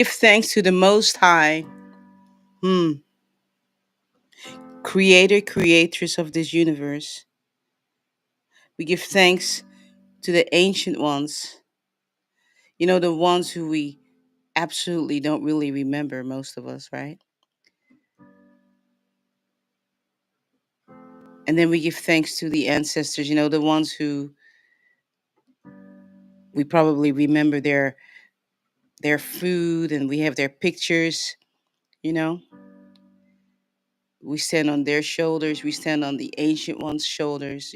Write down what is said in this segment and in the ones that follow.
Give thanks to the Most High, hmm, Creator, creatress of this universe. We give thanks to the ancient ones, the ones who we absolutely don't really remember, most of us, right? And then we give thanks to the ancestors, the ones who we probably remember their food and we have their pictures, you know. We stand on their shoulders, we stand on the ancient ones' shoulders.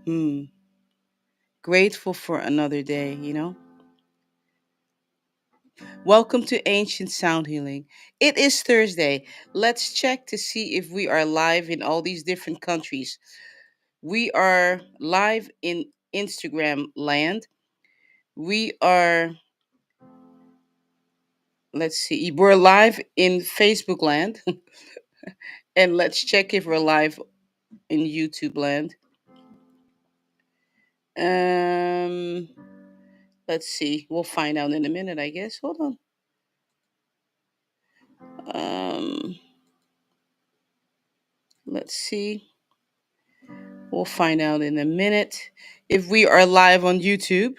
Hmm. Grateful for another day. Welcome to Ancient Sound Healing. It is Thursday. Let's check to see if we are live in all these different countries. We are live in Instagram land. We are, let's see, we're live in Facebook land. And let's check if we're live in YouTube land. Um, let's see. We'll find out in a minute, I guess. Hold on. Um, let's see. We'll find out in a minute if we are live on YouTube.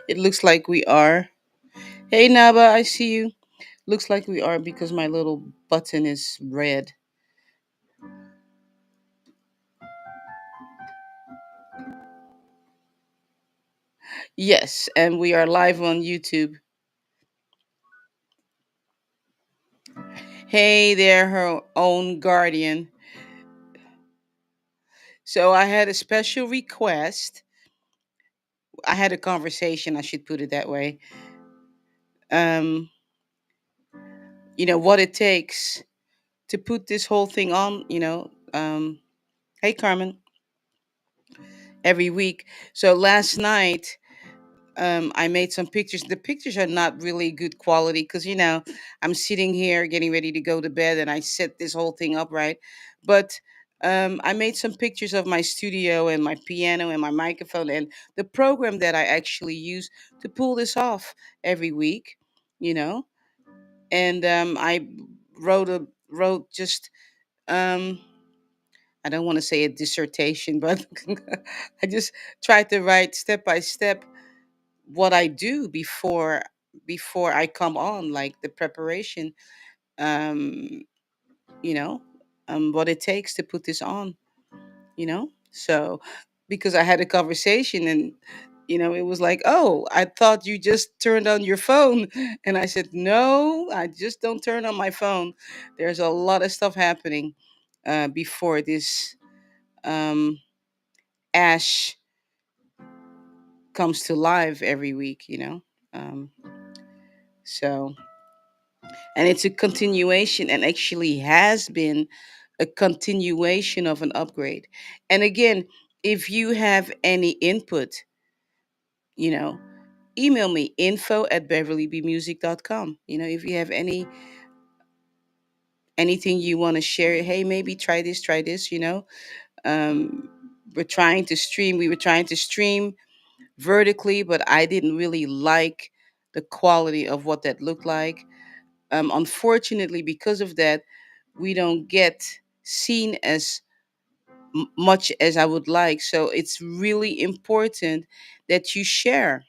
It looks like we are. Hey Naba, I see you. Looks like we are because my little button is red. Yes, and we are live on YouTube. Hey there, her own guardian. So I had a special request. I had a conversation, I should put it that way. Um, what it takes to put this whole thing on. Hey Carmen, every week. So last night I made some pictures. The pictures are not really good quality because I'm sitting here getting ready to go to bed, and I set this whole thing up right. But I made some pictures of my studio and my piano and my microphone and the program that I actually use to pull this off every week. You know, and I wrote just um, I don't want to say a dissertation, but I just tried to write step by step what I do before I come on, like the preparation, um, you know, what it takes to put this on. So because I had a conversation and it was like, oh, I thought you just turned on your phone, and I said, no, I just don't turn on my phone. There's a lot of stuff happening before this um, Ash comes to live every week. Um, so and it's a continuation and actually has been a continuation of an upgrade. And again, if you have any input, you know email me info@beverlybmusic.com. If you have anything you want to share, hey, maybe try this. um we were trying to stream vertically, but I didn't really like the quality of what that looked like. Unfortunately, because of that, we don't get seen as much as I would like. So it's really important that you share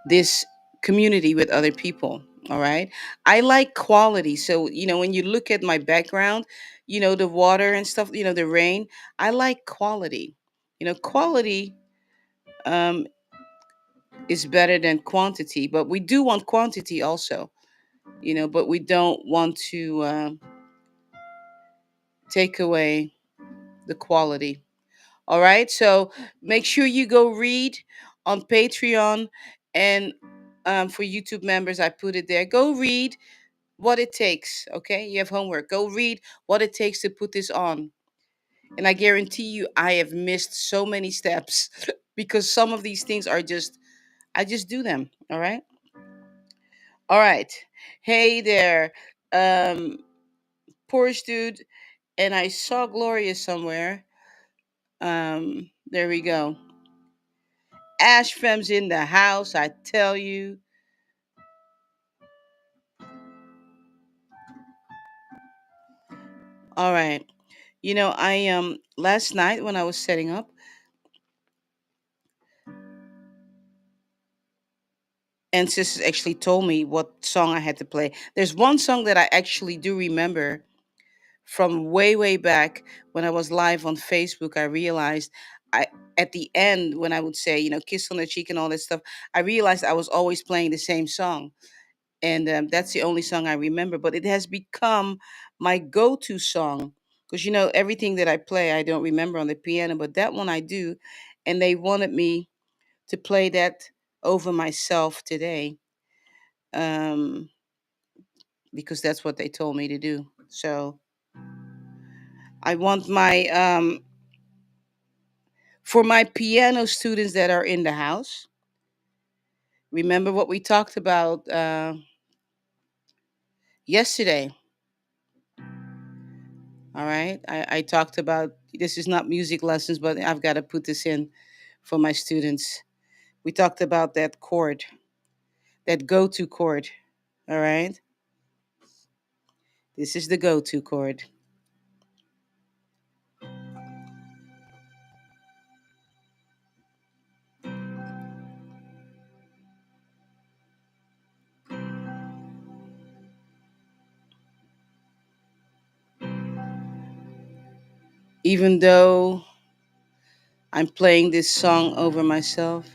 this community with other people. All right. I like quality. So, when you look at my background, the water and stuff, the rain, I like quality. Quality um, is better than quantity, but we do want quantity also, but we don't want to take away the quality. All right. So make sure you go read on Patreon, and for YouTube members, I put it there. Go read what it takes. Okay. You have homework. Go read what it takes to put this on. And I guarantee you, I have missed so many steps because some of these things I just do them. All right. All right. Hey there. Um, Porsche dude. And I saw Gloria somewhere. There we go. Ash Fem's in the house, I tell you. All right. I last night when I was setting up, and sisters actually told me what song I had to play. There's one song that I actually do remember from way way back when I was live on Facebook. I realized I at the end when I would say, kiss on the cheek and all that stuff, I realized I was always playing the same song. And that's the only song I remember, but it has become my go-to song because everything that I play I don't remember on the piano, but that one I do. And they wanted me to play that over myself today, um, because that's what they told me to do. So I want my for my piano students that are in the house. Remember what we talked about yesterday. All right. I talked about this is not music lessons, but I've got to put this in for my students. We talked about that chord, that go to chord. All right. This is the go to chord. Even though I'm playing this song over myself,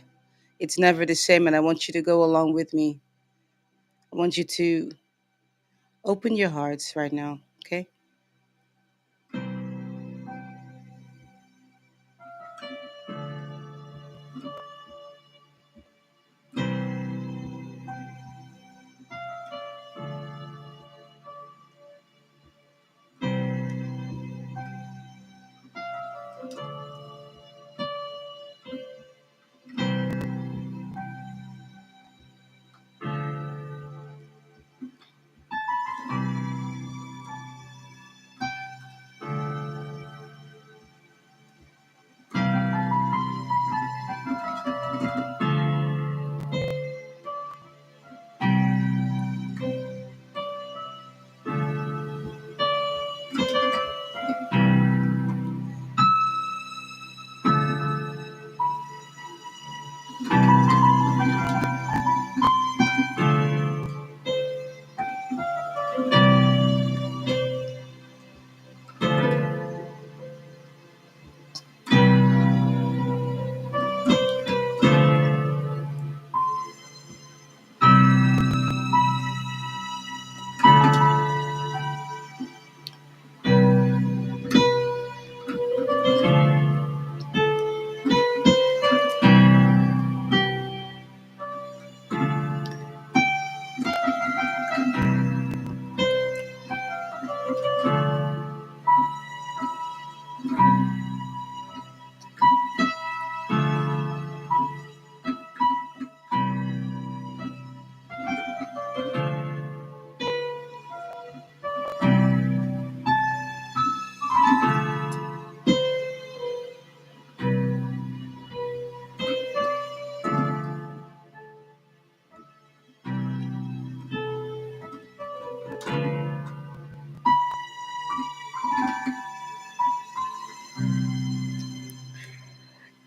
it's never the same. And I want you to go along with me. I want you to open your hearts right now. Okay.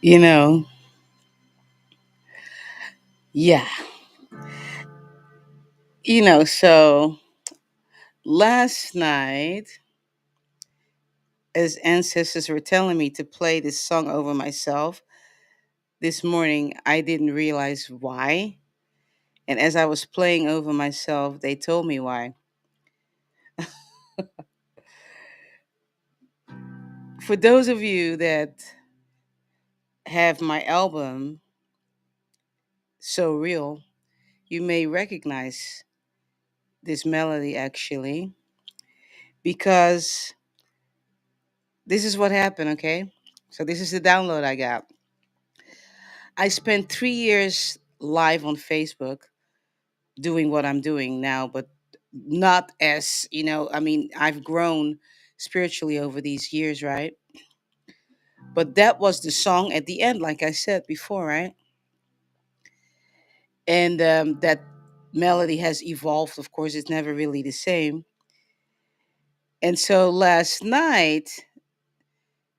You know, yeah. So last night, as ancestors were telling me to play this song over myself, this morning I didn't realize why. And as I was playing over myself, they told me why. For those of you that have my album, So Real, you may recognize this melody actually, because this is what happened, okay? So this is the download I got. I spent 3 years live on Facebook doing what I'm doing now, but not I mean, I've grown spiritually over these years, right? But that was the song at the end, like I said before, right? And that melody has evolved. Of course, it's never really the same. And so last night,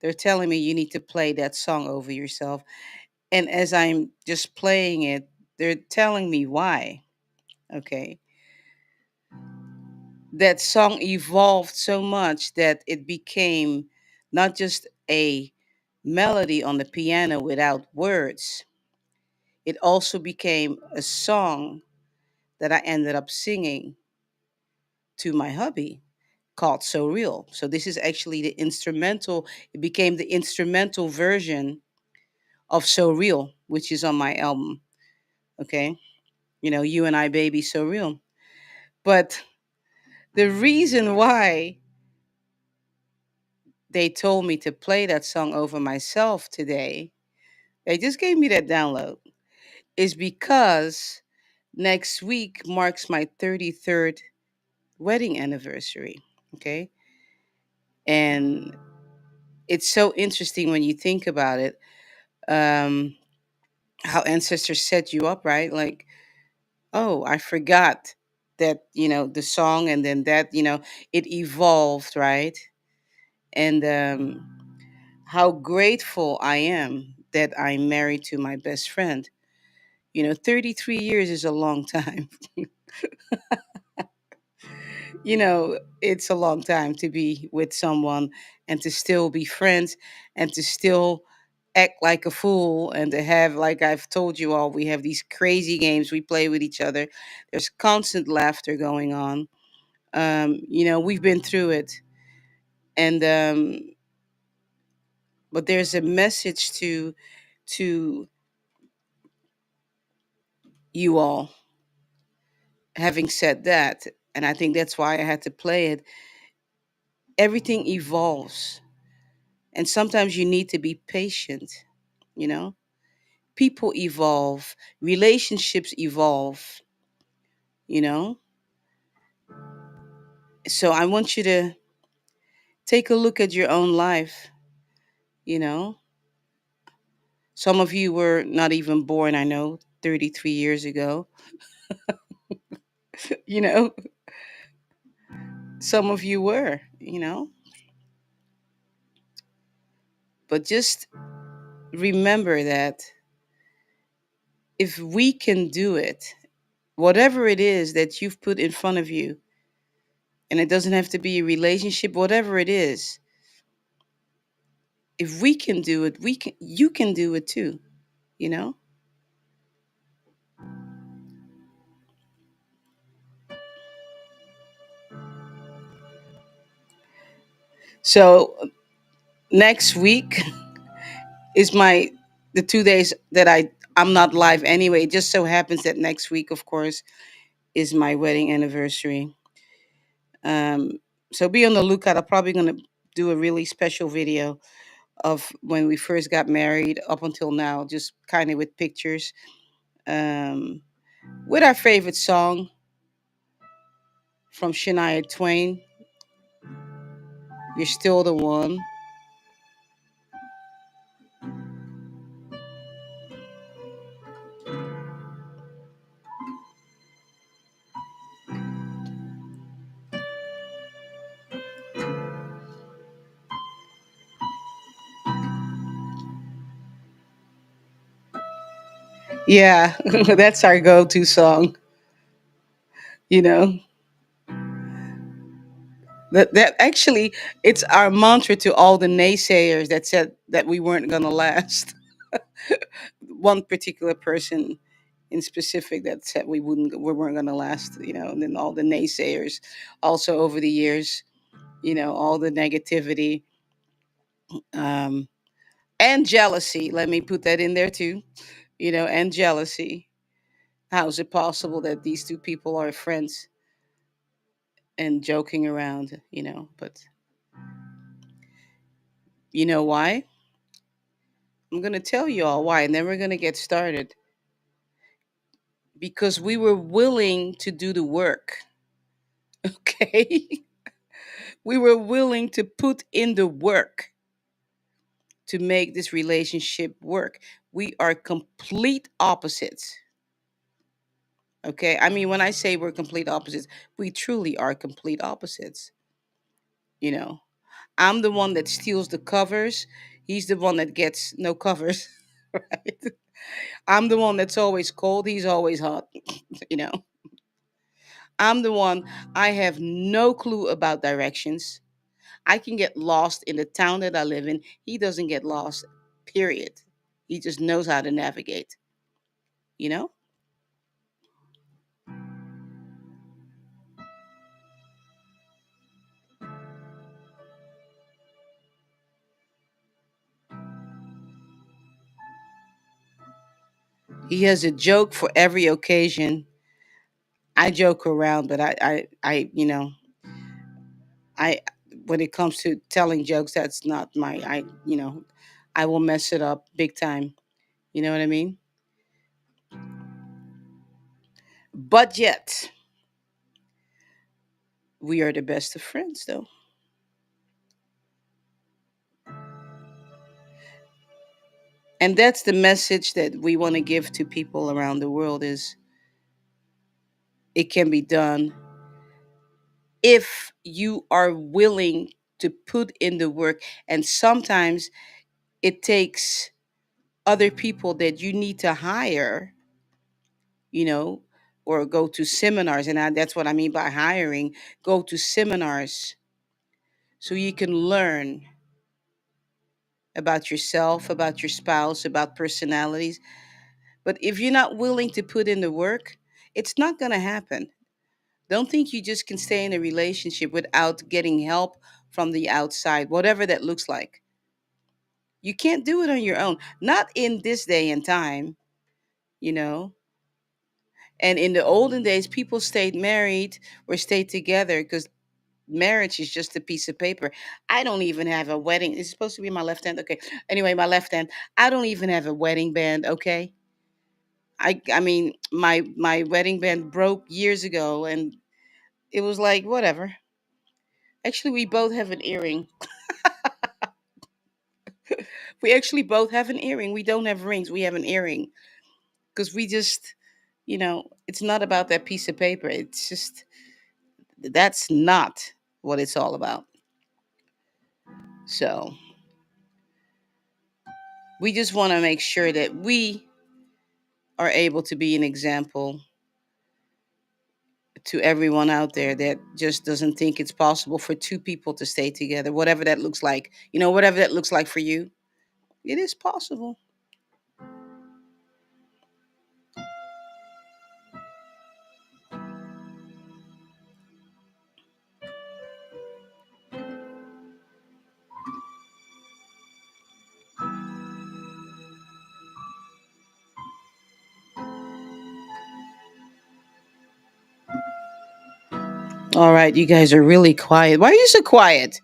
they're telling me you need to play that song over yourself. And as I'm just playing it, they're telling me why. Okay. That song evolved so much that it became not just a melody on the piano without words, it also became a song that I ended up singing to my hubby called So Real. So this is actually the instrumental, it became the instrumental version of So Real, which is on my album. Okay. You know, You and I Baby So Real. But the reason why they told me to play that song over myself today, they just gave me that download, is because next week marks my 33rd wedding anniversary. Okay. And it's so interesting when you think about it, um, how ancestors set you up, right? Like, oh, I forgot that, the song, and then that, it evolved, right? And how grateful I am that I'm married to my best friend. 33 years is a long time. It's a long time to be with someone and to still be friends and to still act like a fool and to have, like I've told you all, we have these crazy games we play with each other. There's constant laughter going on. We've been through it. And but there's a message to you all, having said that, and I think that's why I had to play it. Everything evolves, and sometimes you need to be patient. you know People evolve, relationships evolve, you know so I want you to take a look at your own life. you know some of you were not even born, I know, 33 years ago. you know some of you were, but just remember that if we can do it, whatever it is that you've put in front of you, and it doesn't have to be a relationship, whatever it is, if we can do it, you can do it too, you know? So next week is the 2 days that I'm not live anyway. It just so happens that next week, of course, is my wedding anniversary. Um, so be on the lookout. I'm probably gonna do a really special video of when we first got married up until now, just kind of with pictures, um, with our favorite song from Shania Twain, "You're Still the One." Yeah, that's our go-to song. You know that actually, it's our mantra to all the naysayers that said that we weren't gonna last. One particular person in specific that said we weren't gonna last. And then all the naysayers, also over the years, all the negativity, um, and jealousy. Let me put that in there too. And jealousy. How is it possible that these two people are friends and joking around? But you know why? I'm going to tell you all why, and then we're going to get started. Because we were willing to do the work. Okay? We were willing to put in the work. to make this relationship work. We are complete opposites. Okay? I mean, when I say we're complete opposites, we truly are complete opposites. You know, I'm the one that steals the covers, he's the one that gets no covers. Right? I'm the one that's always cold, he's always hot. You know, I'm the one, I have no clue about directions. I can get lost in the town that I live in. He doesn't get lost, period. He just knows how to navigate, you know? He has a joke for every occasion. I joke around, but I, when it comes to telling jokes, that's not my, I will mess it up big time. You know what I mean? But yet, we are the best of friends, though. And that's the message that we want to give to people around the world is it can be done if you are willing to put in the work. And sometimes it takes other people that you need to hire, you know, or go to seminars. And that's what I mean by hiring. Go to seminars so you can learn about yourself, about your spouse, about personalities. But if you're not willing to put in the work, it's not going to happen. Don't think you just can stay in a relationship without getting help from the outside, whatever that looks like. You can't do it on your own. Not in this day and time, you know. And in the olden days, people stayed married or stayed together because marriage is just a piece of paper. I don't even have a wedding. It's supposed to be my left hand. Okay. Anyway, my left hand. I don't even have a wedding band. Okay. I mean, my wedding band broke years ago, and it was like whatever. Actually, we both have an earring. We actually both have an earring. We don't have rings. We have an earring because we just, it's not about that piece of paper. It's just that's not what it's all about. So we just want to make sure that we are able to be an example to everyone out there that just doesn't think it's possible for two people to stay together, whatever that looks like. Whatever that looks like for you, it is possible. All right, you guys are really quiet. Why are you so quiet?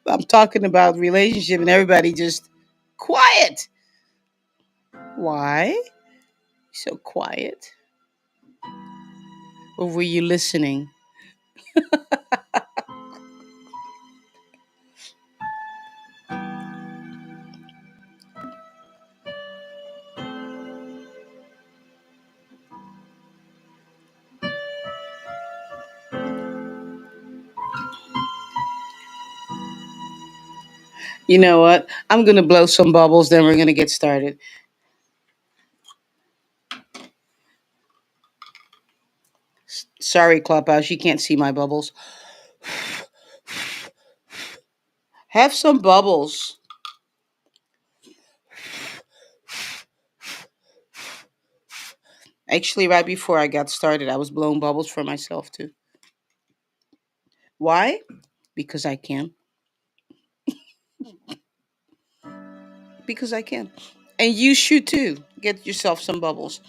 I'm talking about relationship and everybody just quiet. Why so quiet? Or were you listening? You know what? I'm gonna blow some bubbles, then we're gonna get started. Sorry, Clubhouse, you can't see my bubbles. Have some bubbles. Actually, right before I got started, I was blowing bubbles for myself too. Why? Because I can. Because I can. And you should too. Get yourself some bubbles.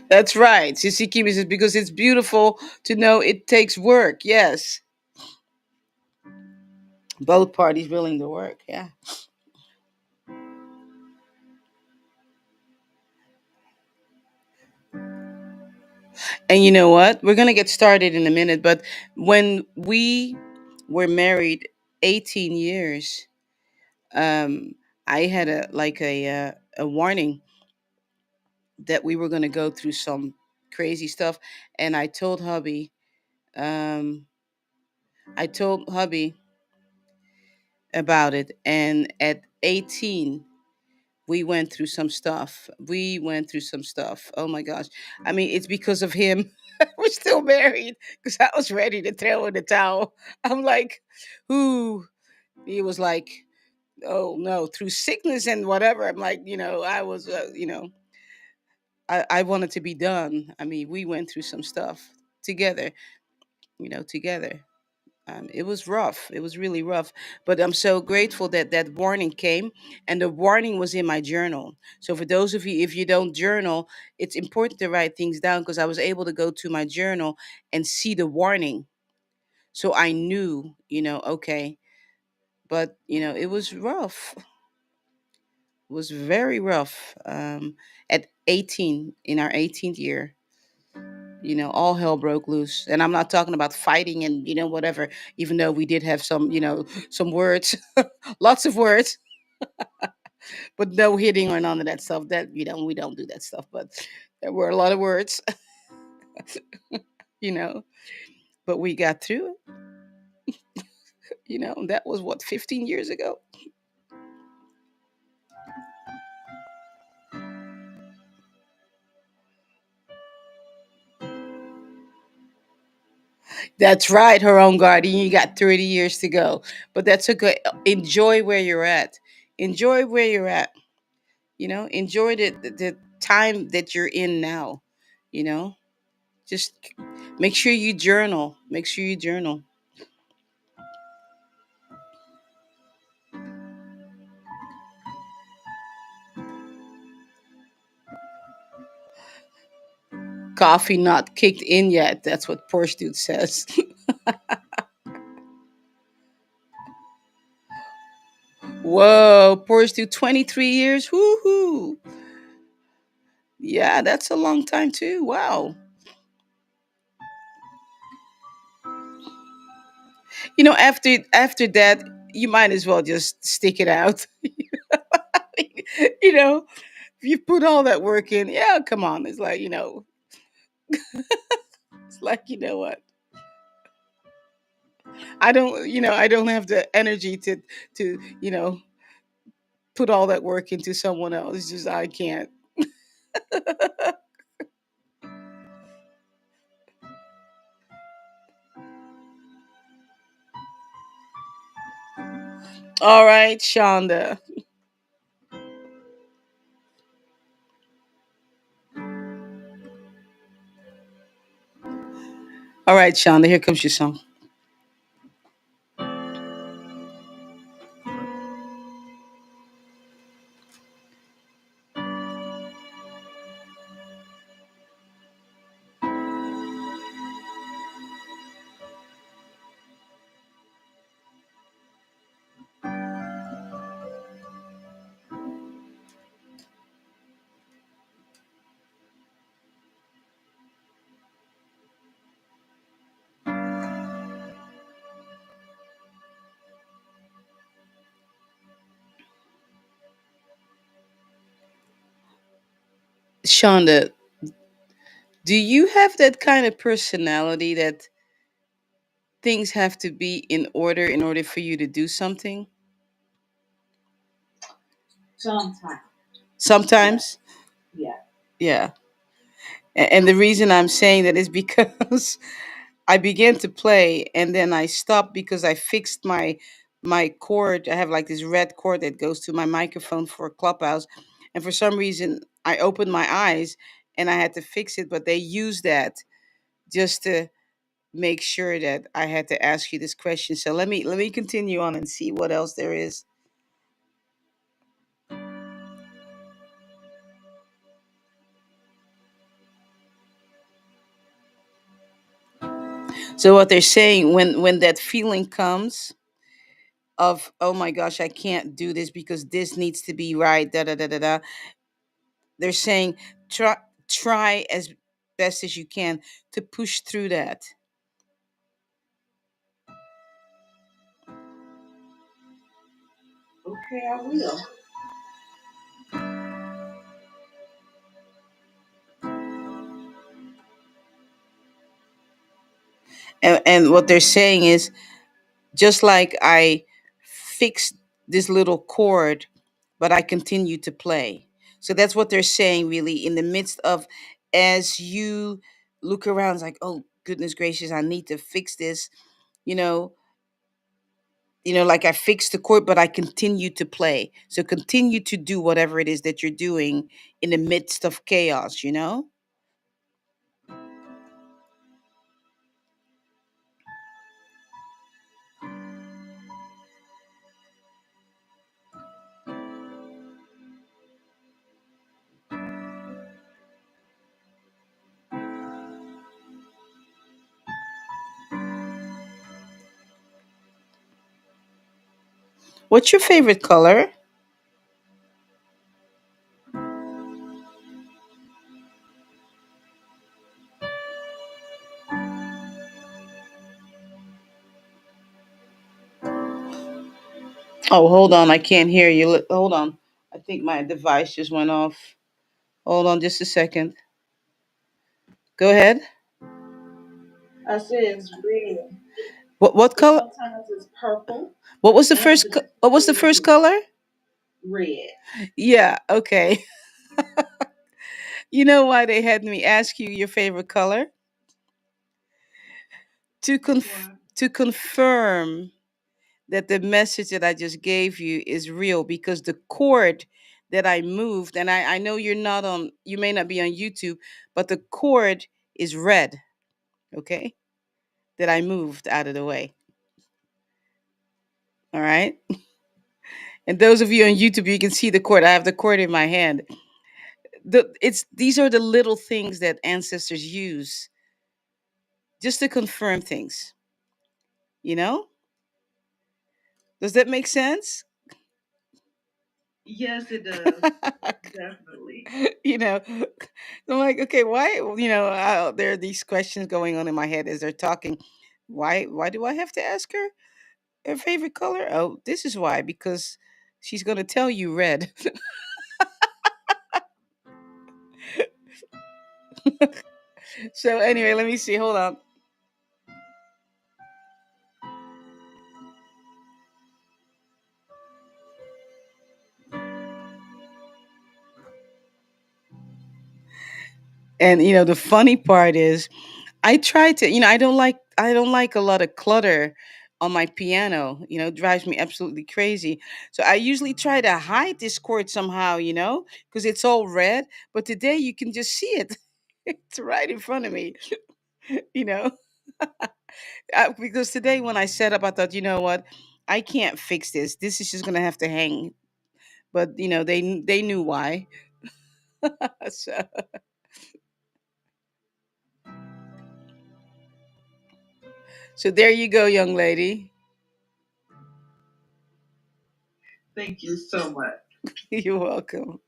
That's right. Sissy Kimi says, because it's beautiful to know it takes work. Yes. Both parties willing to work. Yeah. And you know what? We're gonna get started in a minute, but when we were married 18 years, um, I had a warning that we were gonna go through some crazy stuff, and um, I told hubby about it, and at 18 we went through some stuff. We went through some stuff. Oh my gosh. I mean, it's because of him. We're still married because I was ready to throw in the towel. I'm like, ooh. He was like, oh no, through sickness and whatever. I'm like, I was, I wanted to be done. I mean, we went through some stuff together, together. It was rough. It was really rough. But I'm so grateful that that warning came, and the warning was in my journal. So for those of you, if you don't journal, it's important to write things down because I was able to go to my journal and see the warning. So I knew, okay. But it was rough. It was very rough. At 18, in our 18th year, all hell broke loose. And I'm not talking about fighting and whatever. Even though we did have some, some words, lots of words, but no hitting or none of that stuff. That we don't do that stuff. But there were a lot of words, you know. But we got through it. That was what, 15 years ago. That's right, her own guardian. You got 30 years to go, but that's okay. Enjoy where you're at. Enjoy where you're at. Enjoy the time that you're in now. You know, just make sure you journal. Make sure you journal. Coffee not kicked in yet. That's what Porsche dude says. Whoa, Porsche dude, 23 years. Woohoo! Yeah, that's a long time too. Wow. After that, you might as well just stick it out. you know, if you put all that work in, yeah, come on. It's like, it's like, what? I don't have the energy to put all that work into someone else. It's just, I can't. All right, Shonda. All right, Shonda, here comes your song. Shonda, do you have that kind of personality that things have to be in order for you to do something? Sometimes. Sometimes? Yeah. Yeah. And the reason I'm saying that is because I began to play and then I stopped because I fixed my cord. I have like this red cord that goes to my microphone for Clubhouse. And for some reason I opened my eyes and I had to fix it, but they used that just to make sure that I had to ask you this question. So let me continue on and see what else there is. So what they're saying, when that feeling comes of, oh my gosh, I can't do this because this needs to be right, da da da da da, they're saying try as best as you can to push through that. Okay, I will. And what they're saying is, just like I fixed this little chord, but I continue to play. So that's what they're saying, really, in the midst of, as you look around, it's like, oh, goodness gracious, I need to fix this, you know, like I fixed the chord, but I continue to play. So continue to do whatever it is that you're doing in the midst of chaos. What's your favorite color? Oh, hold on. I can't hear you. Hold on. I think my device just went off. Hold on just a second. Go ahead. I said it's red. What But color? sometimes it's purple. What was the I have first? different What was the colors first of color? red. Yeah. Okay. You know why they had me ask you your favorite color? Why? To confirm that the message that I just gave you is real, because the chord that I moved, and I know you may not be on YouTube, but the chord is red. Okay. That I moved out of the way. All right. And those of you on YouTube, you can see the chord. I have the chord in my hand. These are the little things that ancestors use just to confirm things. You know? Does that make sense? Yes, it does. Definitely. you know, I'm like, okay, why? There are these questions going on in my head as they're talking. Why do I have to ask her favorite color? Oh, this is why, because she's going to tell you red. So anyway, let me see. Hold on. And the funny part is, I try to, I don't like a lot of clutter on my piano. It drives me absolutely crazy. So I usually try to hide this chord somehow, because it's all red. But today you can just see it. It's right in front of me, you know. Because today when I set up, I thought, you know what, I can't fix this. This is just gonna have to hang. But they knew why. so, so there you go, young lady. Thank you so much. You're welcome.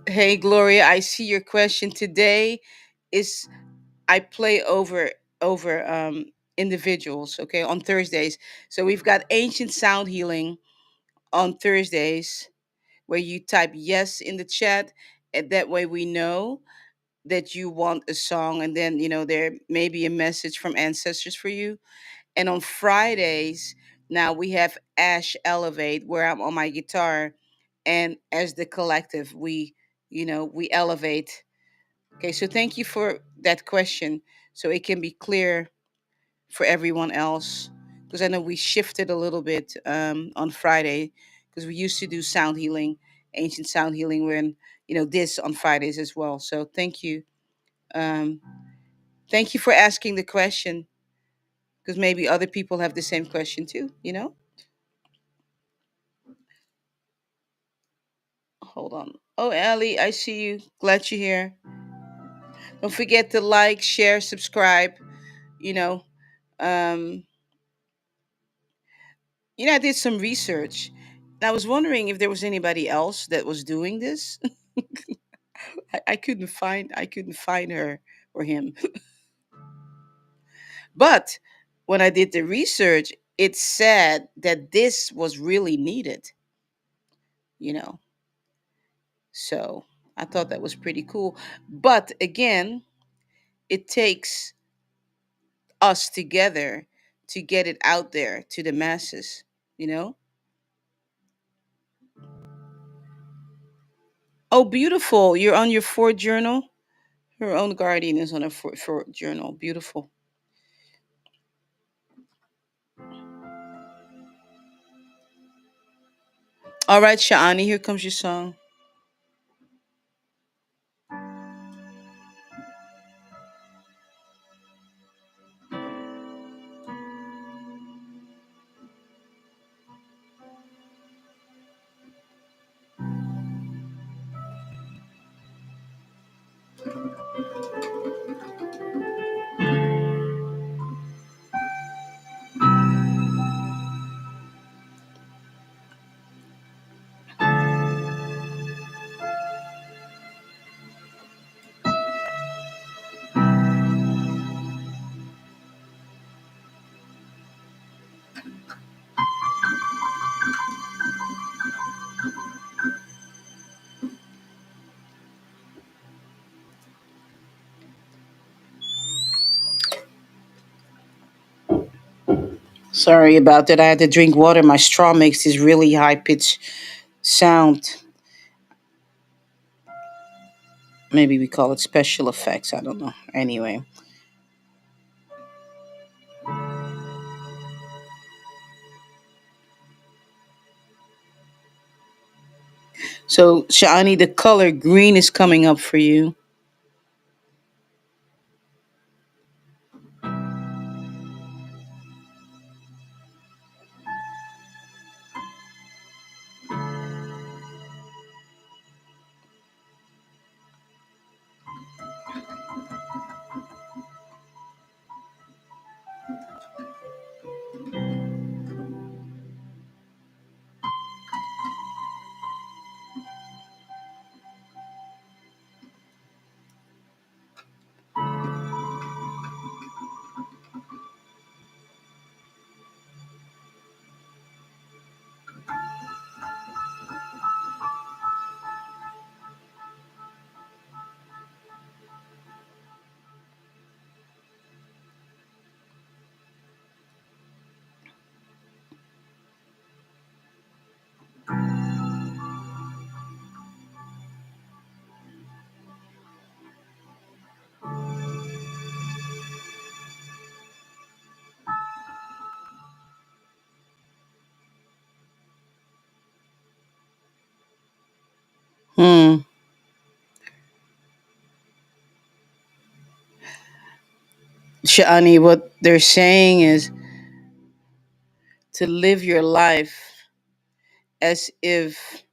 Hey, Gloria, I see your question today. Is I play over individuals, okay, on Thursdays. So we've got ancient sound healing on Thursdays, where you type yes in the chat, and that way we know that you want a song, and then there may be a message from ancestors for you. And on Fridays, now we have Ash Elevate, where I'm on my guitar, and as the collective, we elevate. Okay, so thank you for that question, so it can be clear for everyone else, because I know we shifted a little bit on Friday, because we used to do sound healing, ancient sound healing, when this on Fridays as well. So um, thank you for asking the question, because maybe other people have the same question too. Hold on. Oh, Ellie, I see you. Glad you're here. Don't forget to like, share, subscribe. You know, um, I did some research. And I was wondering if there was anybody else that was doing this. I couldn't find her or him. But when I did the research, it said that this was really needed, you know. So I thought that was pretty cool. But again, it takes us together to get it out there to the masses, you know? Oh, beautiful. You're on your fourth journal. Her own guardian is on a fourth journal. Beautiful. All right, Sha'ani, here comes your song. Sorry about that. I had to drink water. My straw makes this really high pitched sound. Maybe we call it special effects. I don't know. Anyway, so Shani, the color green is coming up for you. Hmm. Shani, what they're saying is to live your life as if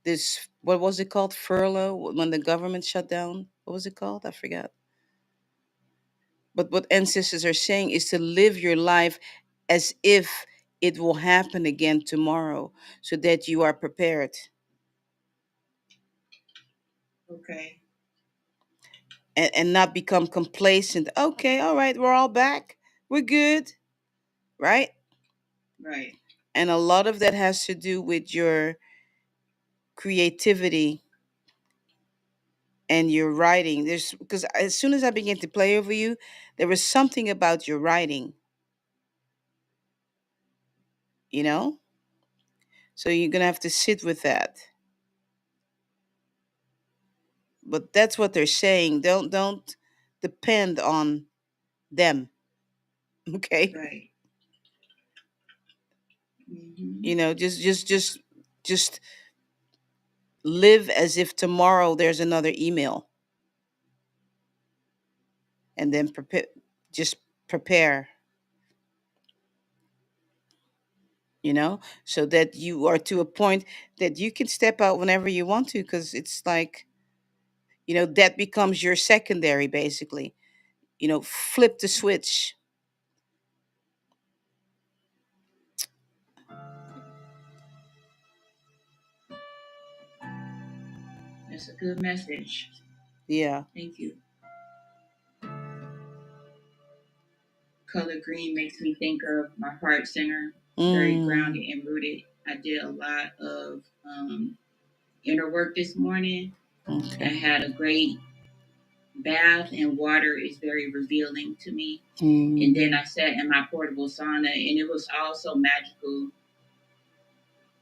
this, what was it called? Furlough, when the government shut down. What was it called? I forgot. But what ancestors are saying is to live your life as if it will happen again tomorrow so that you are prepared. Okay. And not become complacent. Okay, all right, we're all back. We're good, right? Right. And a lot of that has to do with your creativity and your writing. There's because as soon as I began to play over you, there was something about your writing, you know? So you're gonna have to sit with that. But that's what they're saying. Don't depend on them. Okay? Right. You Hmm. know, just live as if tomorrow there's another email, and then prepare, just prepare, you know, so that you are to a point that you can step out whenever you want to, because it's like, you know, that becomes your secondary basically. You know, flip the switch. That's a good message. Yeah. Thank you. Color green makes me think of my heart center, very Mm. grounded and rooted. I did a lot of inner work this morning. I Okay. had a great bath, and water is very revealing to me. And Mm. then I sat in my portable sauna, and it was also magical.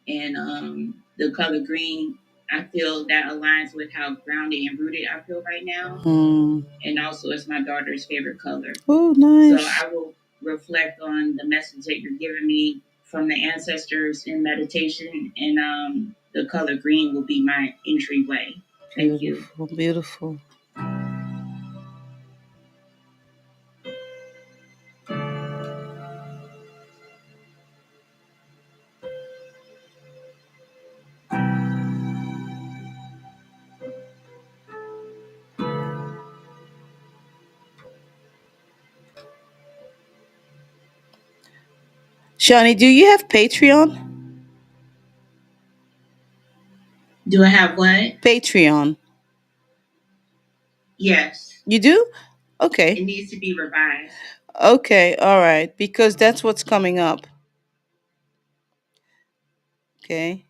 And the color green, I feel that aligns with how grounded and rooted I feel right now. Mm. And also, it's my daughter's favorite color. Oh, So nice. I will reflect on the message that you're giving me from the ancestors in meditation, and the color green will be my entryway. Thank you. Beautiful, beautiful. Shawnee, do you have Patreon? Do I have what? Patreon. Yes. You do? It Okay. needs to be revised. Okay, all right. Because that's what's coming up. Okay.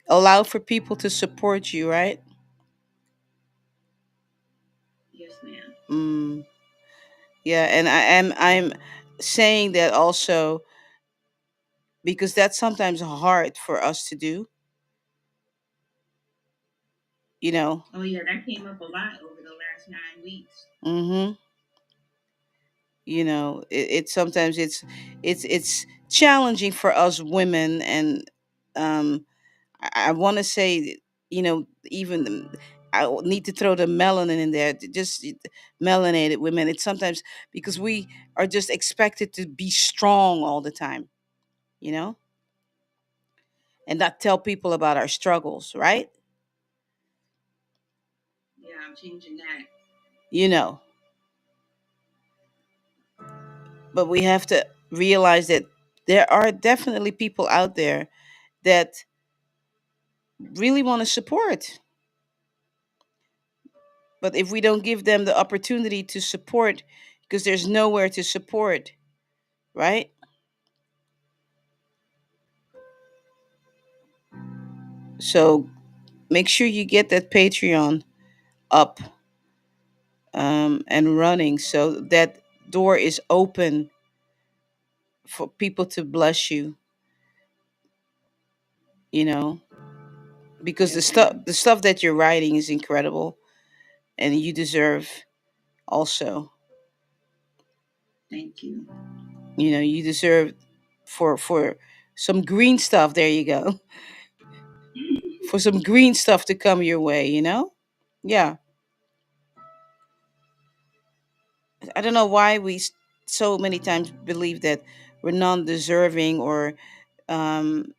Allow for people to support you, right? Yes, ma'am. Mm. Yeah, and I'm saying that also because that's sometimes hard for us to do, you know. Oh, yeah, that came up a lot over the last 9 weeks. Mhm. It's sometimes it's challenging for us women, and I want to say, even I need to throw the melanin in there. Just melanated women. It's sometimes because we are just expected to be strong all the time, you know, and not tell people about our struggles, right? Yeah, I'm changing that. You know, but we have to realize that there are definitely people out there that really want to support. But if we don't give them the opportunity to support, because there's nowhere to support, right? So make sure you get that Patreon up and running so that door is open for people to bless you, you know, because the Yes, stuff ma'am. the stuff that you're writing is incredible, and you deserve also, Thank you. you deserve for some green stuff. There you go. For some green stuff to come your way, yeah. I don't know why so many times believe that we're non-deserving, or um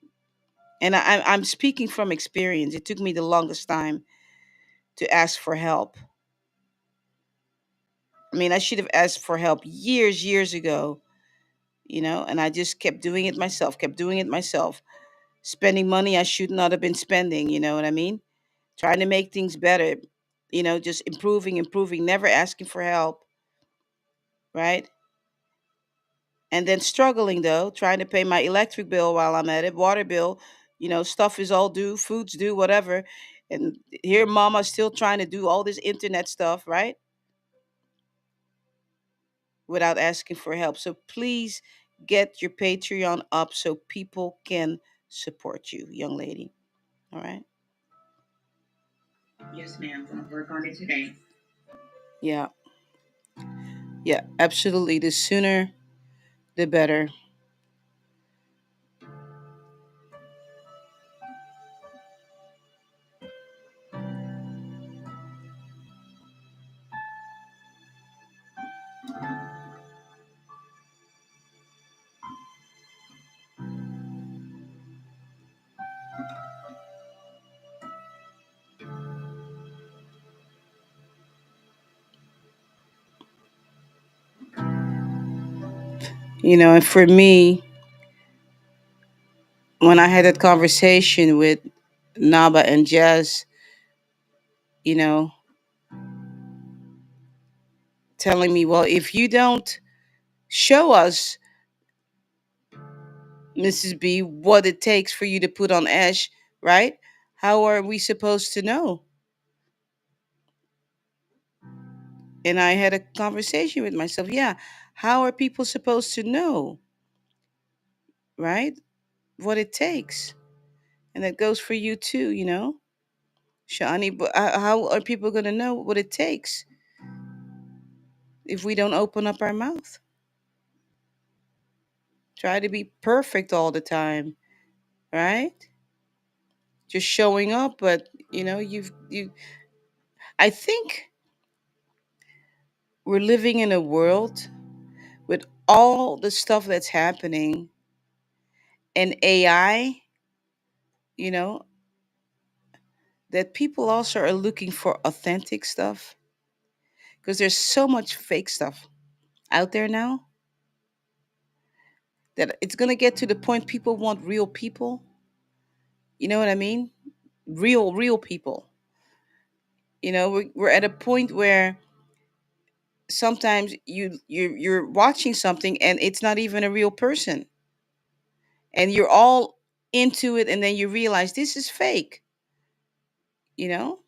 and I'm speaking from experience. It took me the longest time to ask for help. I mean, I should have asked for help years ago, and I just kept doing it myself, spending money I should not have been spending, you know what I mean? Trying to make things better, just improving, never asking for help, right? And then struggling though, trying to pay my electric bill while I'm at it, water bill, stuff is all due, food's due, whatever. And here mama's still trying to do all this internet stuff, right? Without asking for help. So please get your Patreon up so people can support you, young lady. All right? Yes, ma'am. Gonna work on it today. Yeah. Yeah, absolutely. The sooner the better. And for me, when I had that conversation with Naba and Jazz, you know, telling me, well, if you don't show us, Mrs. B, what it takes for you to put on ash, right? How are we supposed to know? And I had a conversation with myself. Yeah, how are people supposed to know, right? What it takes. And that goes for you too, Shani. But how are people going to know what it takes if we don't open up our mouth? Try to be perfect all the time, right? Just showing up, but I think we're living in a world with all the stuff that's happening and AI, you know, that people also are looking for authentic stuff because there's so much fake stuff out there now that it's going to get to the point people want real people. You know what I mean? Real people. We're at a point where sometimes you're watching something and it's not even a real person, and you're all into it, and then you realize this is fake. You know,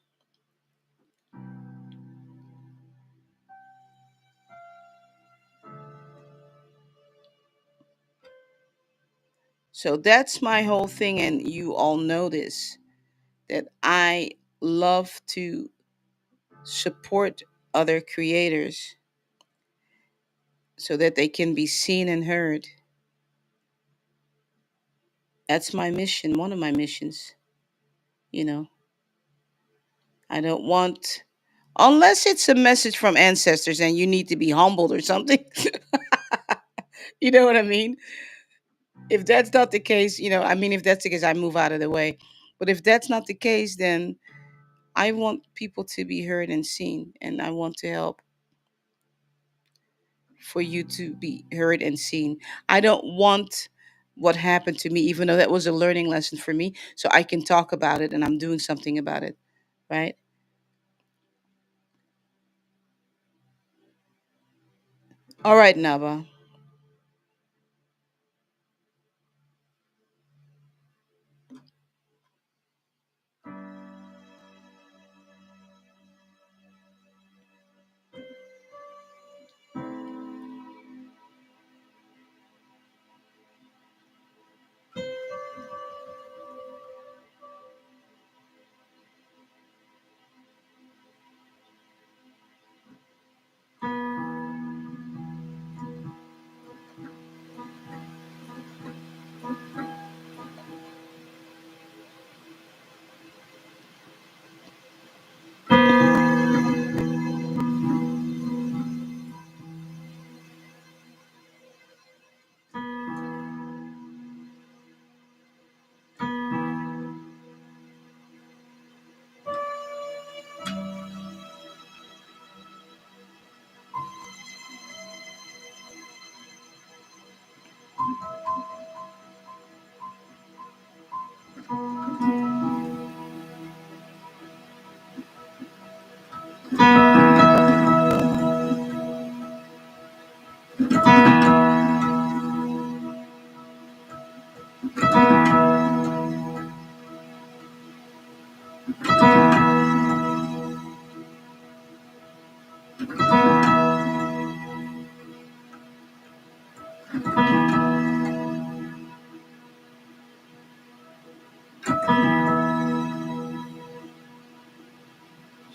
so that's my whole thing, and you all know this, that I love to support other creators so that they can be seen and heard. That's my mission, one of my missions. You know, I don't want, unless it's a message from ancestors and you need to be humbled or something. You know what I mean? If that's not the case, if that's the case, I move out of the way. But if that's not the case, then I want people to be heard and seen, and I want to help for you to be heard and seen. I don't want what happened to me, even though that was a learning lesson for me, so I can talk about it and I'm doing something about it, right? All right, Nava.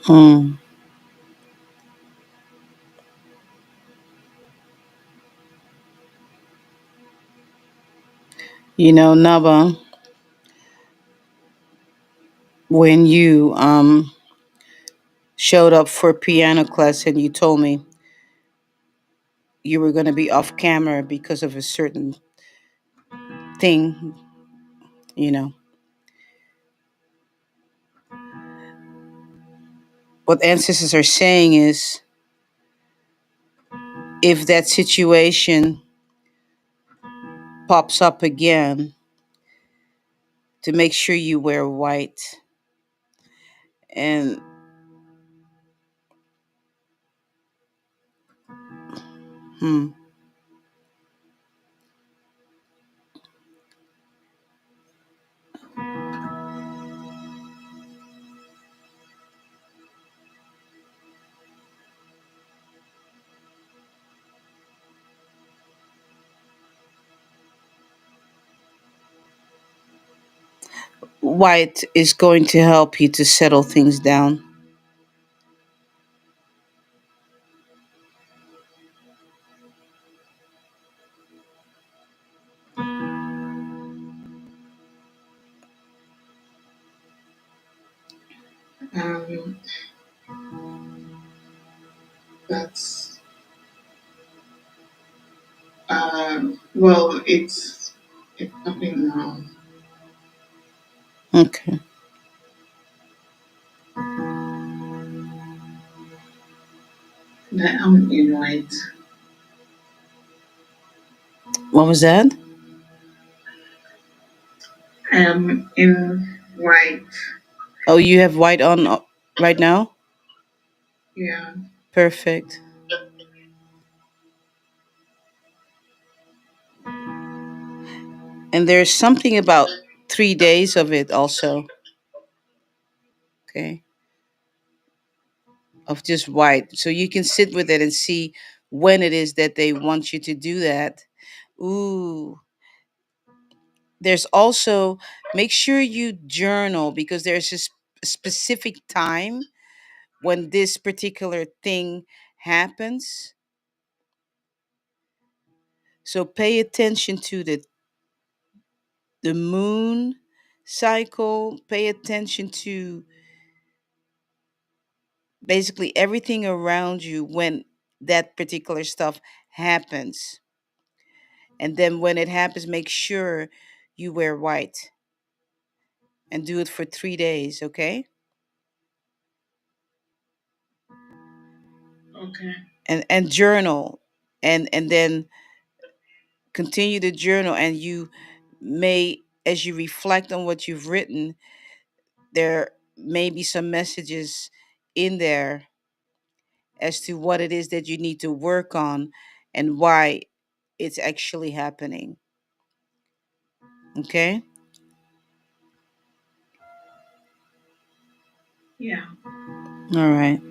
Hmm. Nava, when you showed up for piano class and you told me you were going to be off camera because of a certain thing, you know, what ancestors are saying is, if that situation pops up again, to make sure you wear white. And Hmm. White is going to help you to settle things down. Um, that's well, it's happening now. Okay. That I'm in white. What was that? I'm in white. Oh, you have white on right now? Yeah. Perfect. And there's something about 3 days of it also. Okay. Of just white. So you can sit with it and see when it is that they want you to do that. Ooh. There's also, make sure you journal because there's a specific time when this particular thing happens. So pay attention to the moon cycle, pay attention to basically everything around you when that particular stuff happens. And then when it happens, make sure you wear white and do it for 3 days, okay? Okay. And journal, and then continue to journal, and you may, as you reflect on what you've written, there may be some messages in there as to what it is that you need to work on and why it's actually happening. Okay? Yeah. All right.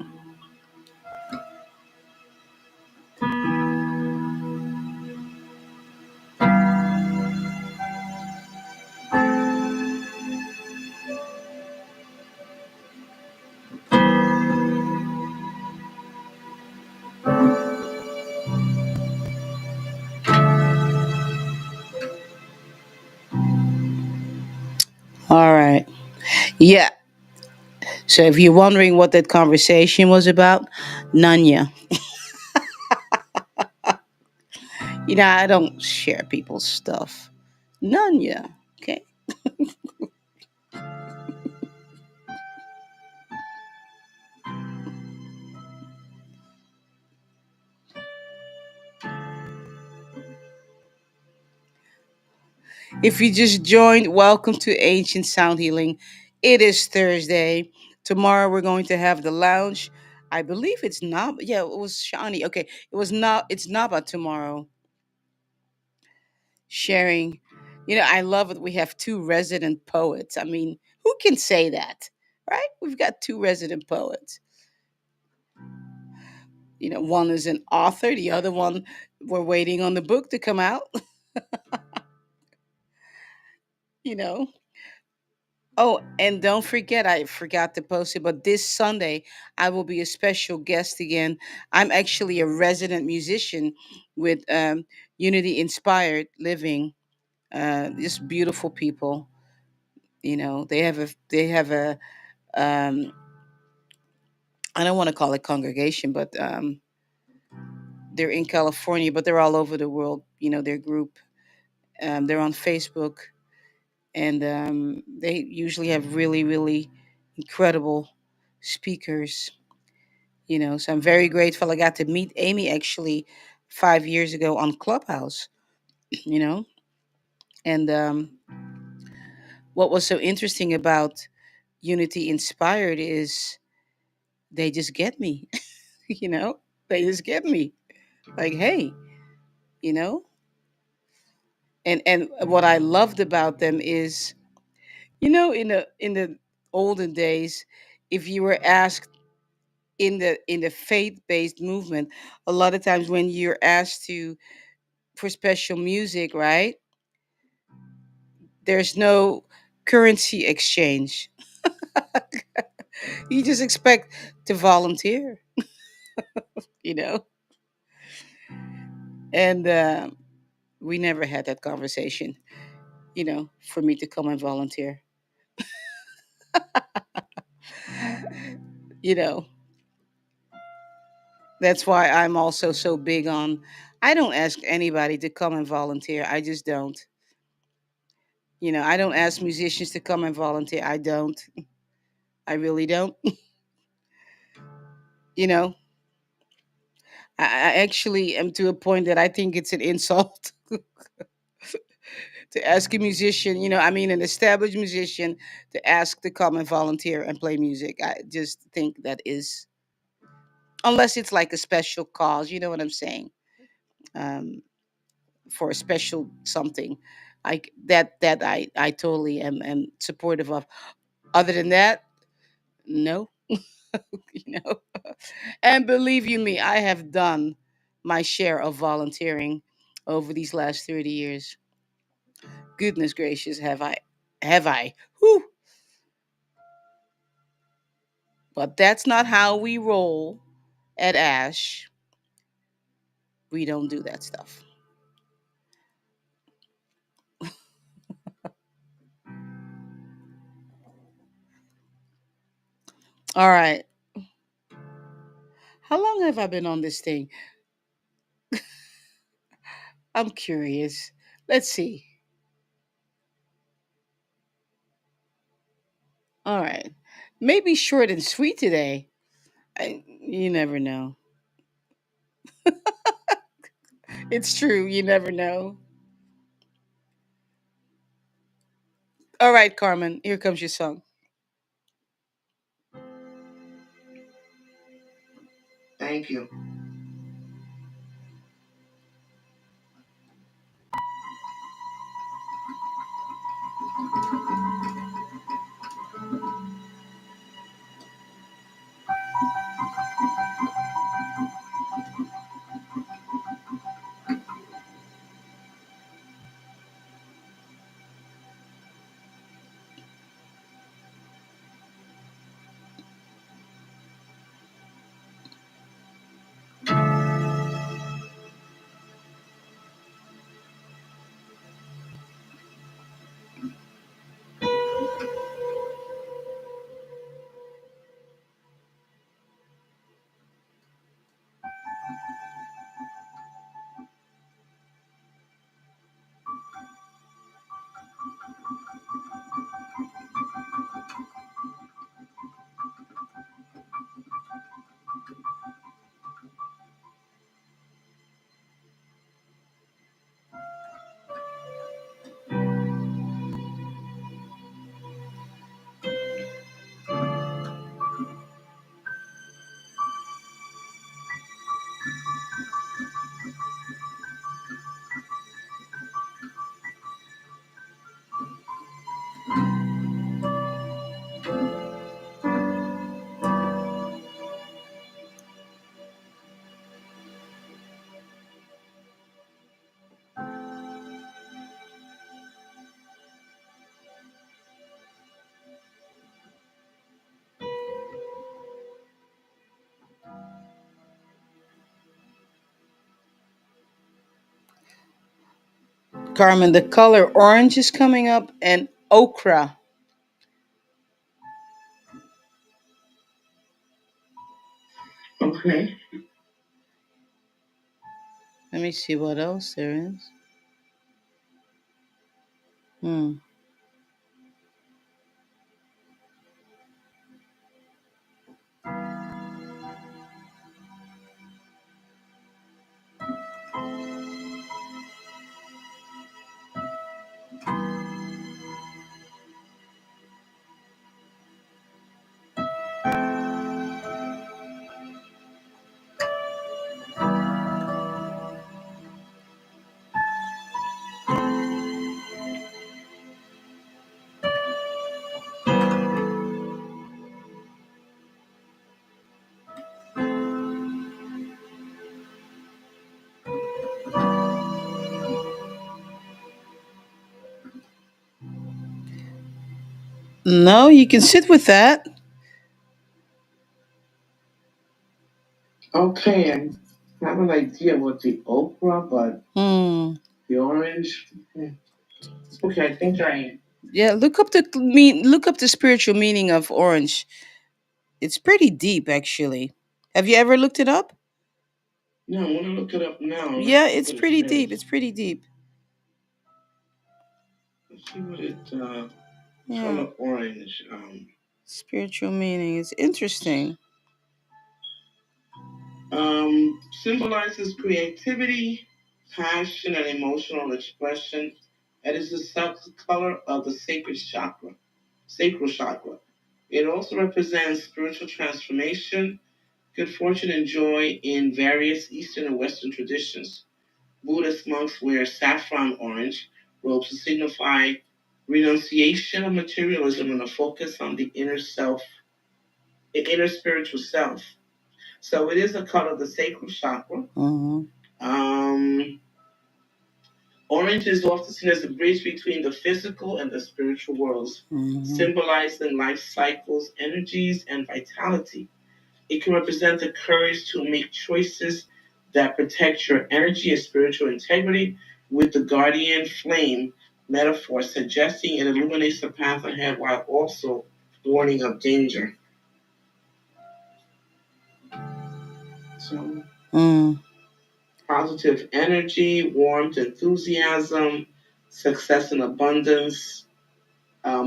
All right. Yeah. So if you're wondering what that conversation was about, Nanya. I don't share people's stuff. Nanya. Okay. If you just joined, welcome to Ancient Sound Healing. It is Thursday. Tomorrow we're going to have the lounge. I believe it's not. Yeah, it was Shani. Okay, it was not. It's Naba tomorrow. Sharing. I love it. We have two resident poets. I mean, who can say that, right? We've got two resident poets. One is an author. The other one, we're waiting on the book to come out. you know Oh, and don't forget, I forgot to post it, but this Sunday, I will be a special guest again. I'm actually a resident musician with Unity Inspired Living. Just beautiful people. They have a, um, I don't want to call it congregation, but they're in California, but they're all over the world. Their group. They're on Facebook, and they usually have really, really incredible speakers. So I'm very grateful. I got to meet Amy actually 5 years ago on Clubhouse. you know and what was so interesting about Unity Inspired is they just get me. you know they just get me. Like, hey, you know. And what I loved about them is, in the olden days, if you were asked in the faith-based movement, a lot of times when you're asked to for special music, right? There's no currency exchange. You just expect to volunteer, you know? And we never had that conversation, for me to come and volunteer. You know, that's why I'm also so big on, I don't ask anybody to come and volunteer. I just don't. I don't ask musicians to come and volunteer. I don't. I really don't. You know, I actually am to a point that I think it's an insult to ask a musician, I mean, an established musician, to ask to come and volunteer and play music. I just think that is, unless it's like a special cause, you know what I'm saying? Um, for a special something, like that I totally am supportive of. Other than that, no. you know. And believe you me, I have done my share of volunteering over these last 30 years. Goodness gracious, have I? Whew. But that's not how we roll at Ash. We don't do that stuff. All right. How long have I been on this thing? I'm curious. Let's see. All right. Maybe short and sweet today. You never know. It's true. You never know. All right, Carmen. Here comes your song. Thank you. Carmen, the color orange is coming up and ochre. Okay. Let me see what else there is. Hmm. No, you can sit with that. Okay, I have an idea what the okra, but Hmm. the orange. Okay, I think I. Yeah, look up the spiritual meaning of orange. It's pretty deep, actually. Have you ever looked it up? No, I want to look it up now. Let's Yeah, see it's what it pretty deep. says. It's pretty deep. Let's see what it. Yeah, Color orange. spiritual meaning. It's interesting. Symbolizes creativity, passion, and emotional expression. It is the color of the sacral chakra. It also represents spiritual transformation, good fortune, and joy in various Eastern and Western traditions. Buddhist monks wear saffron orange robes to signify renunciation of materialism and a focus on the inner self, the inner spiritual self. So it is a color of the sacral chakra. Mm-hmm. Um, Orange is often seen as a bridge between the physical and the spiritual worlds, Mm-hmm. symbolizing life cycles, energies, and vitality. It can represent the courage to make choices that protect your energy and spiritual integrity, with the guardian flame metaphor suggesting it illuminates the path ahead while also warning of danger. So, Mm. positive energy, warmth, enthusiasm, success and abundance.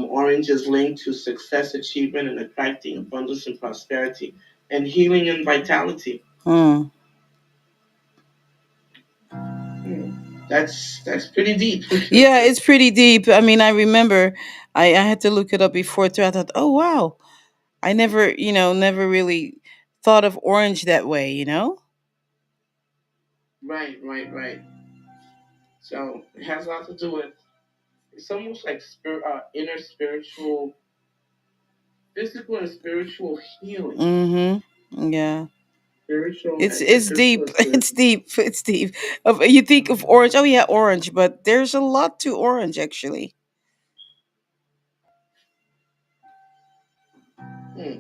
Orange is linked to success, achievement, and attracting abundance and prosperity, and healing and vitality. Mm. That's pretty deep. Yeah, it's pretty deep. I mean, I remember I had to look it up before too. I thought, oh wow, I never, never really thought of orange that way. Right. So it has a lot to do with. It's almost like inner spiritual, physical and spiritual healing. Mm-hmm. Yeah. Spiritual It's and yeah, it's physical deep. and It's spiritual. deep. It's deep. You think of orange? Oh yeah, orange. But there's a lot to orange actually. Hmm.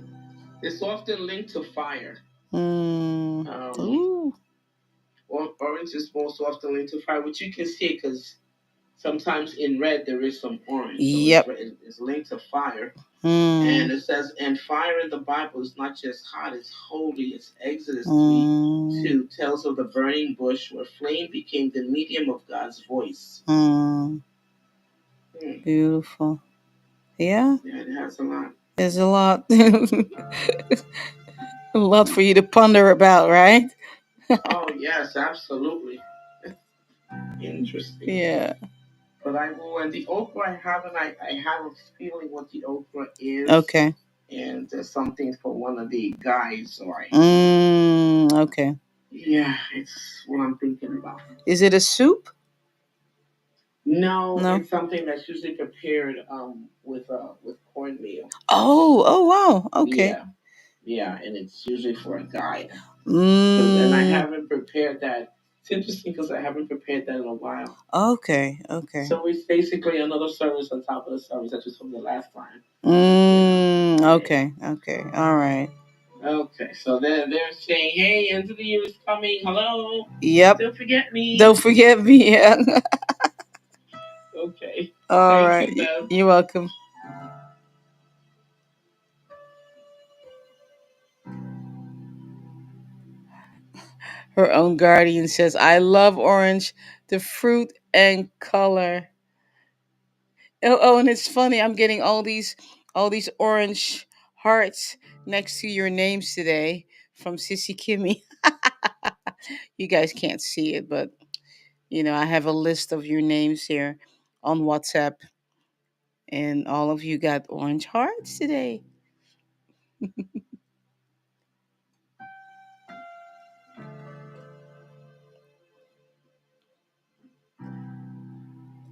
It's often linked to fire. Mm. Um, Ooh. Orange is most often linked to fire, which you can see because sometimes in red there is some orange, so Yep. it's linked to fire. And Mm. it says, and fire in the Bible is not just hot, it's holy. It's Exodus 3 Mm. 2 tells of the burning bush where flame became the medium of God's voice. Mm. Hmm. Beautiful. Yeah. Yeah, it has a lot. There's a lot. A lot for you to ponder about, right? Oh, yes, absolutely. Interesting. Yeah. But I will, and the okra I have, and I have a feeling what the okra is. Okay. And there's something for one of the guys, so Okay. yeah, it's what I'm thinking about. Is it a soup? No, No. it's something that's usually prepared with cornmeal. Oh wow. Okay. Yeah, yeah, and it's usually for a guy. Cause and I Mm. haven't prepared that. It's interesting because I haven't prepared that in a while. Okay. Okay. So it's basically another service on top of the service that was from the last time. Yeah. Okay. Okay. All right. Okay, so they're saying, "Hey, end of the year is coming. Hello, Yep. don't forget Don't me." forget me. Okay, All thank right. you, Bev. You're welcome. Her own guardian says, "I love orange, the fruit and color." Oh, and it's funny. I'm getting all these orange hearts next to your names today from Sissy Kimmy. You guys can't see it, but I have a list of your names here on WhatsApp, and all of you got orange hearts today.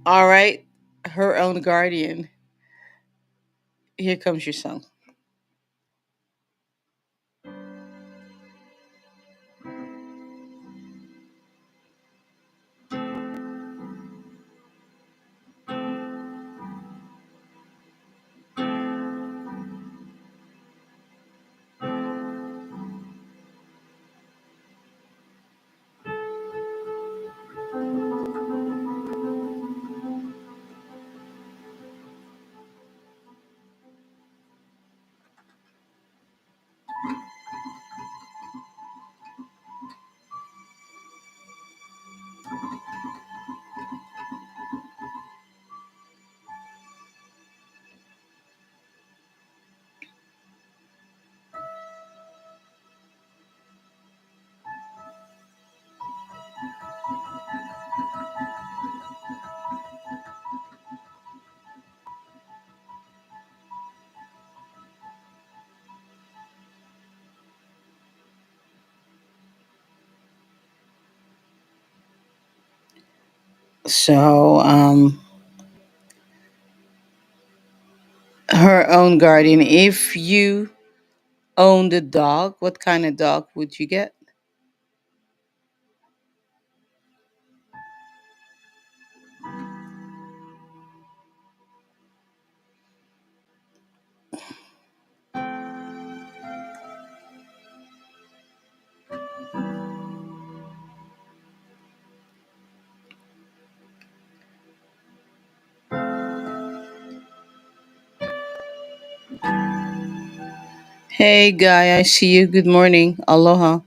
All right, her own guardian. Here comes your song. So, her own guardian. If you owned a dog, what kind of dog would you get? Hey, Guy, I see you. Good morning. Aloha.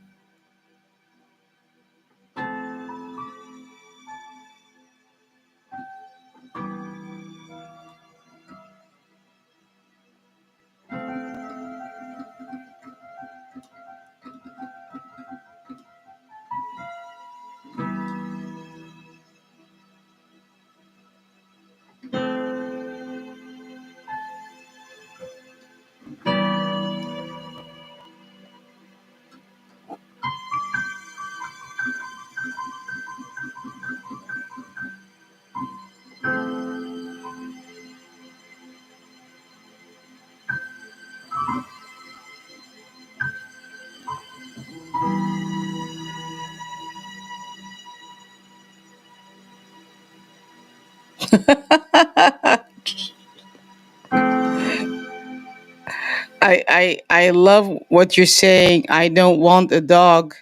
I love what you're saying. I don't want a dog.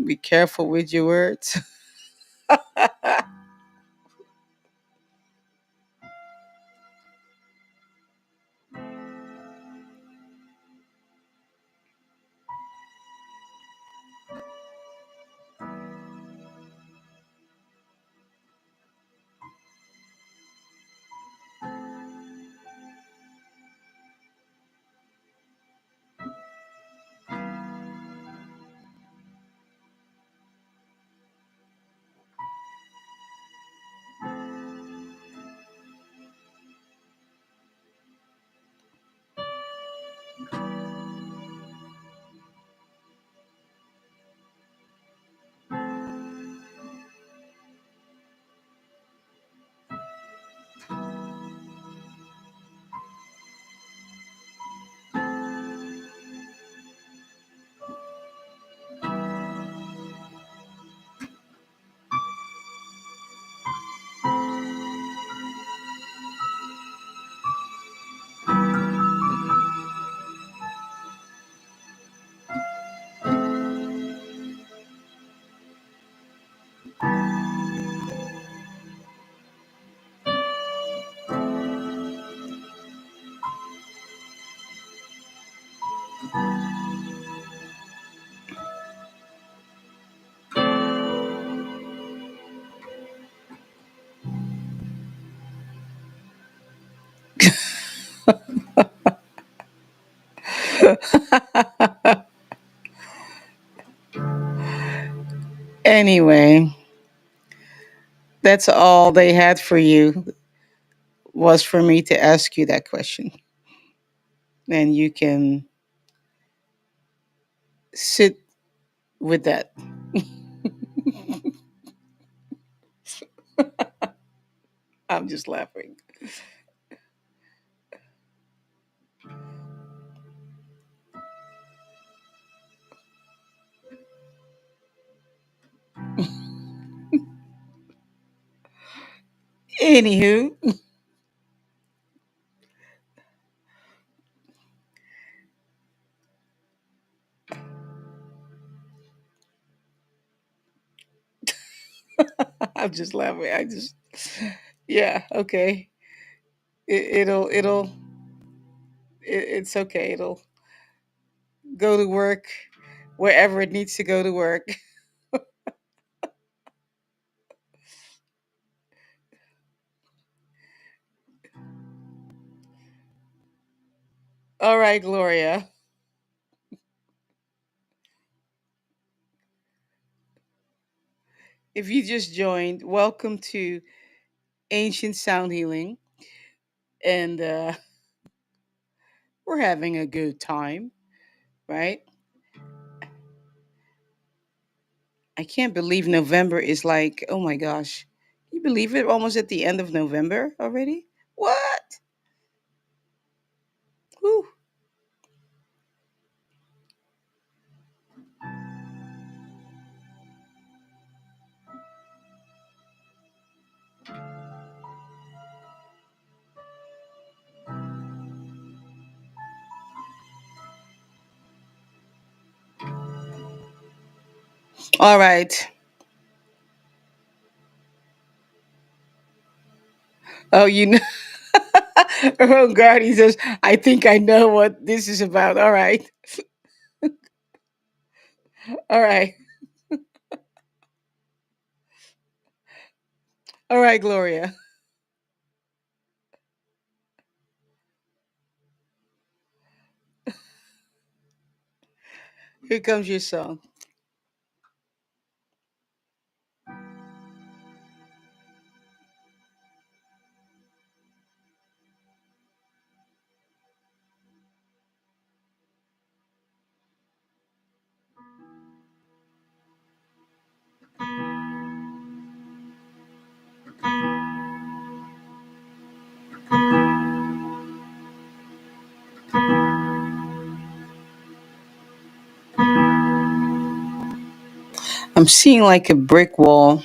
Be careful with your words. Anyway, that's all they had for you, was for me to ask you that question. And you can sit with that. I'm just laughing. Anywho, I'm just laughing. Yeah, okay. It's okay. It'll go to work wherever it needs to go to work. All right, Gloria. If you just joined, welcome to Ancient Sound Healing. And we're having a good time, right? I can't believe November is like, oh my gosh. Can you believe it? Almost at the end of November already? What? Whew. All right. Oh, you know. Oh, God. He says, I think I know what this is about. All right. All right. All right, Gloria. Here comes your song. I'm seeing like a brick wall.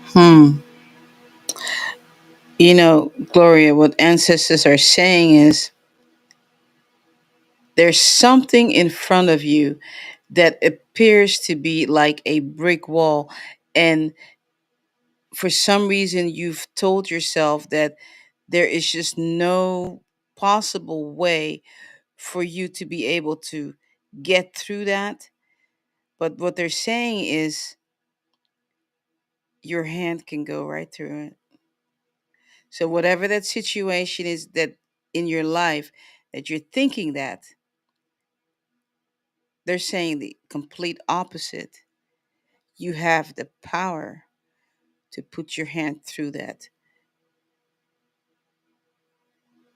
Hmm. You know, Gloria, what ancestors are saying is there's something in front of you that appears to be like a brick wall. And for some reason, you've told yourself that there is just no possible way for you to be able to get through that. But what they're saying is your hand can go right through it. So, whatever that situation is that in your life that you're thinking that, they're saying the complete opposite. You have the power to put your hand through that.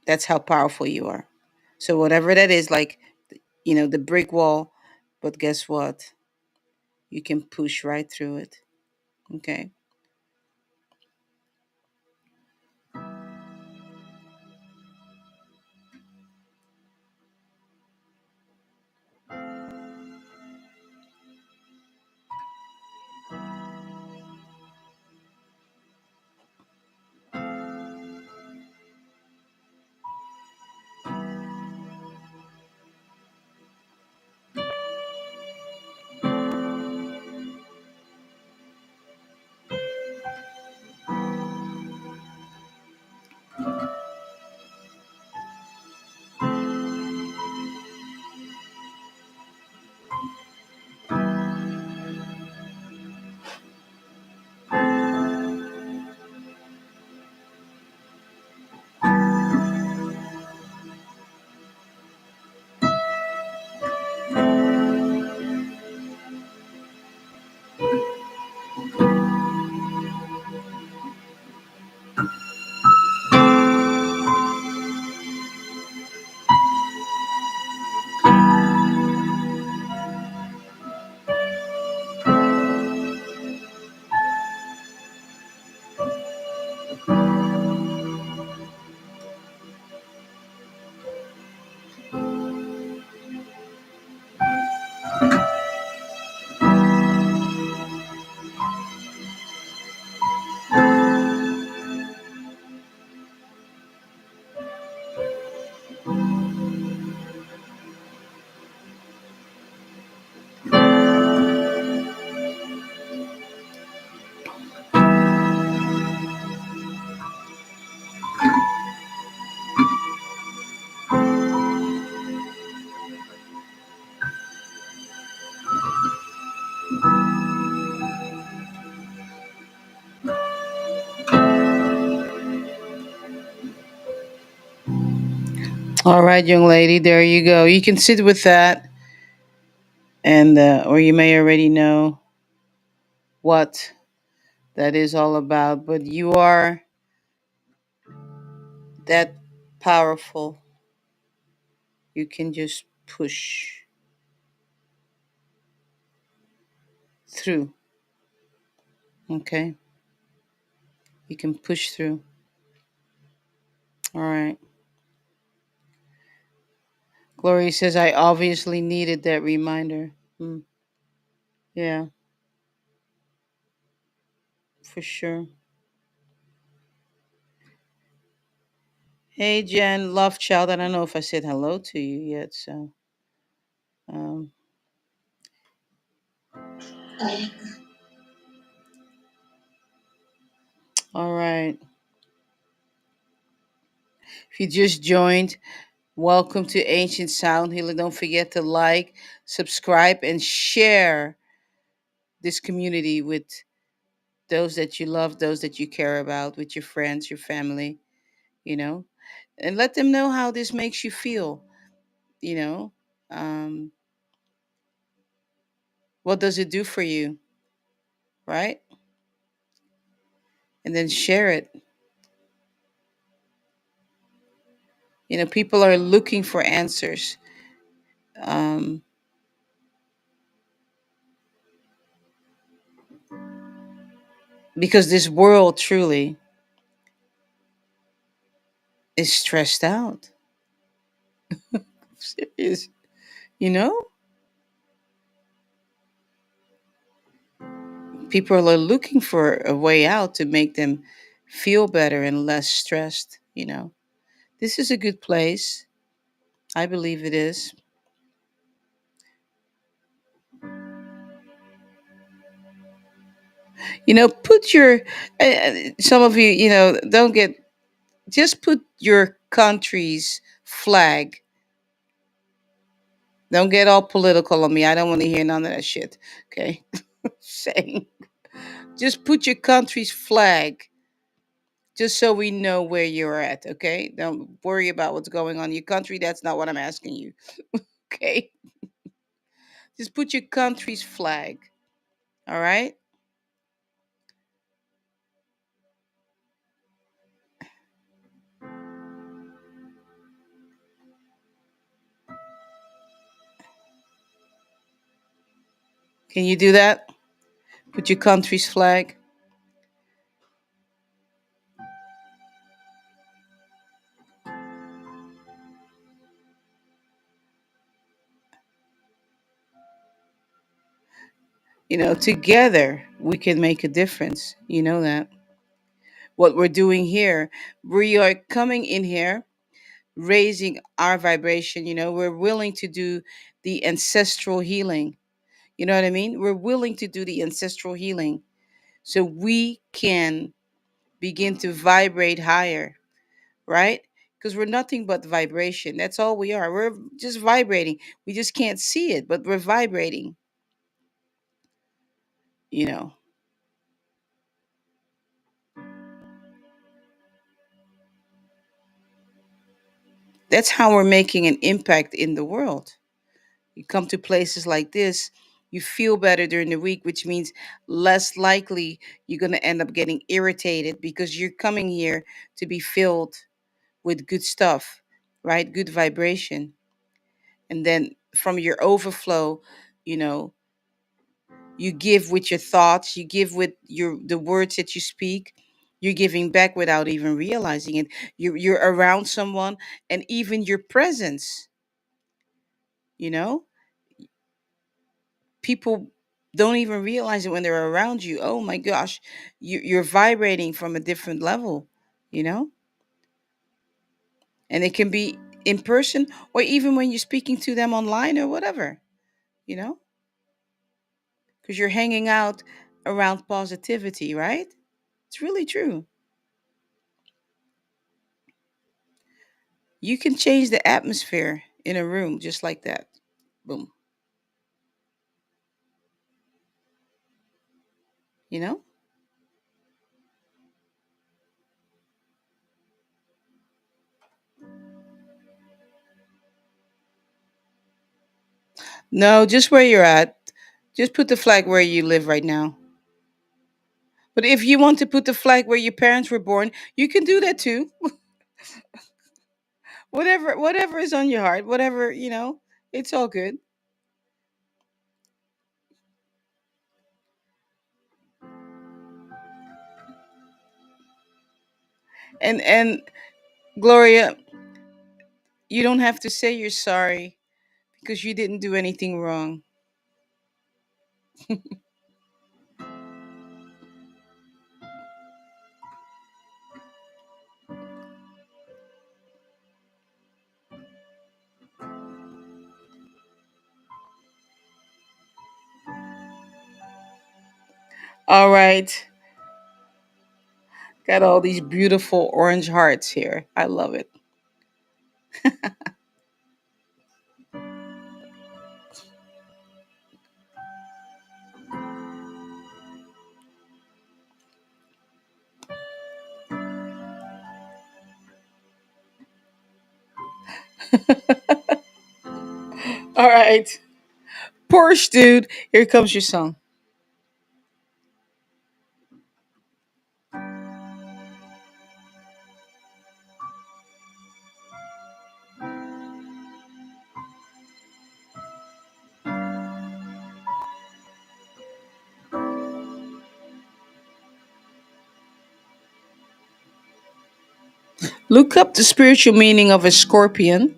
That's how powerful you are. So whatever that is, like, the brick wall, but guess what? You can push right through it. Okay. All right, young lady, there you go. You can sit with that, and or you may already know what that is all about, but you are that powerful. You can just push through. Okay, you can push through. All right. Gloria says, I obviously needed that reminder. Hmm. Yeah, for sure. Hey, Jen, love child. I don't know if I said hello to you yet. So, um, all right. If you just joined, welcome to Ancient Sound Healing. Don't forget to like, subscribe, and share this community with those that you love, those that you care about, with your friends, your family, you know, and let them know how this makes you feel, you know. Um, what does it do for you, right? And then share it. You know, people are looking for answers, um, because this world truly is stressed out. Serious, you know, people are looking for a way out to make them feel better and less stressed. You know, this is a good place. I believe it is. You know, put your, some of you, you know, don't get, just put your country's flag. Don't get all political on me. I don't want to hear none of that shit. Okay. Saying, just put your country's flag just so we know where you're at. Okay. Don't worry about what's going on in your country. That's not what I'm asking you. Okay. Just put your country's flag. All right. Can you do that? Put your country's flag. You know, together we can make a difference. You know that. What we're doing here, we are coming in here, raising our vibration. You know, we're willing to do the ancestral healing. You know what I mean? We're willing to do the ancestral healing so we can begin to vibrate higher, right? Because we're nothing but vibration. That's all we are. We're just vibrating. We just can't see it, but we're vibrating, you know. That's how we're making an impact in the world. You come to places like this, you feel better during the week, which means less likely you're going to end up getting irritated because you're coming here to be filled with good stuff, right? Good vibration. And then from your overflow, you know, you give with your thoughts, you give with your the words that you speak. You're giving back without even realizing it. You're around someone, and even your presence, you know, people don't even realize it when they're around you. Oh my gosh, you're vibrating from a different level, you know, and it can be in person or even when you're speaking to them online or whatever, you know, because you're hanging out around positivity, right? It's really true. You can change the atmosphere in a room just like that. Boom. You know? No, just where you're at. Just put the flag where you live right now. But if you want to put the flag where your parents were born, you can do that too. Whatever is on your heart, whatever, it's all good. And Gloria, you don't have to say you're sorry because you didn't do anything wrong. All right. Got all these beautiful orange hearts here. I love it. All right. Porsche dude, here comes your song. Look up the spiritual meaning of a scorpion.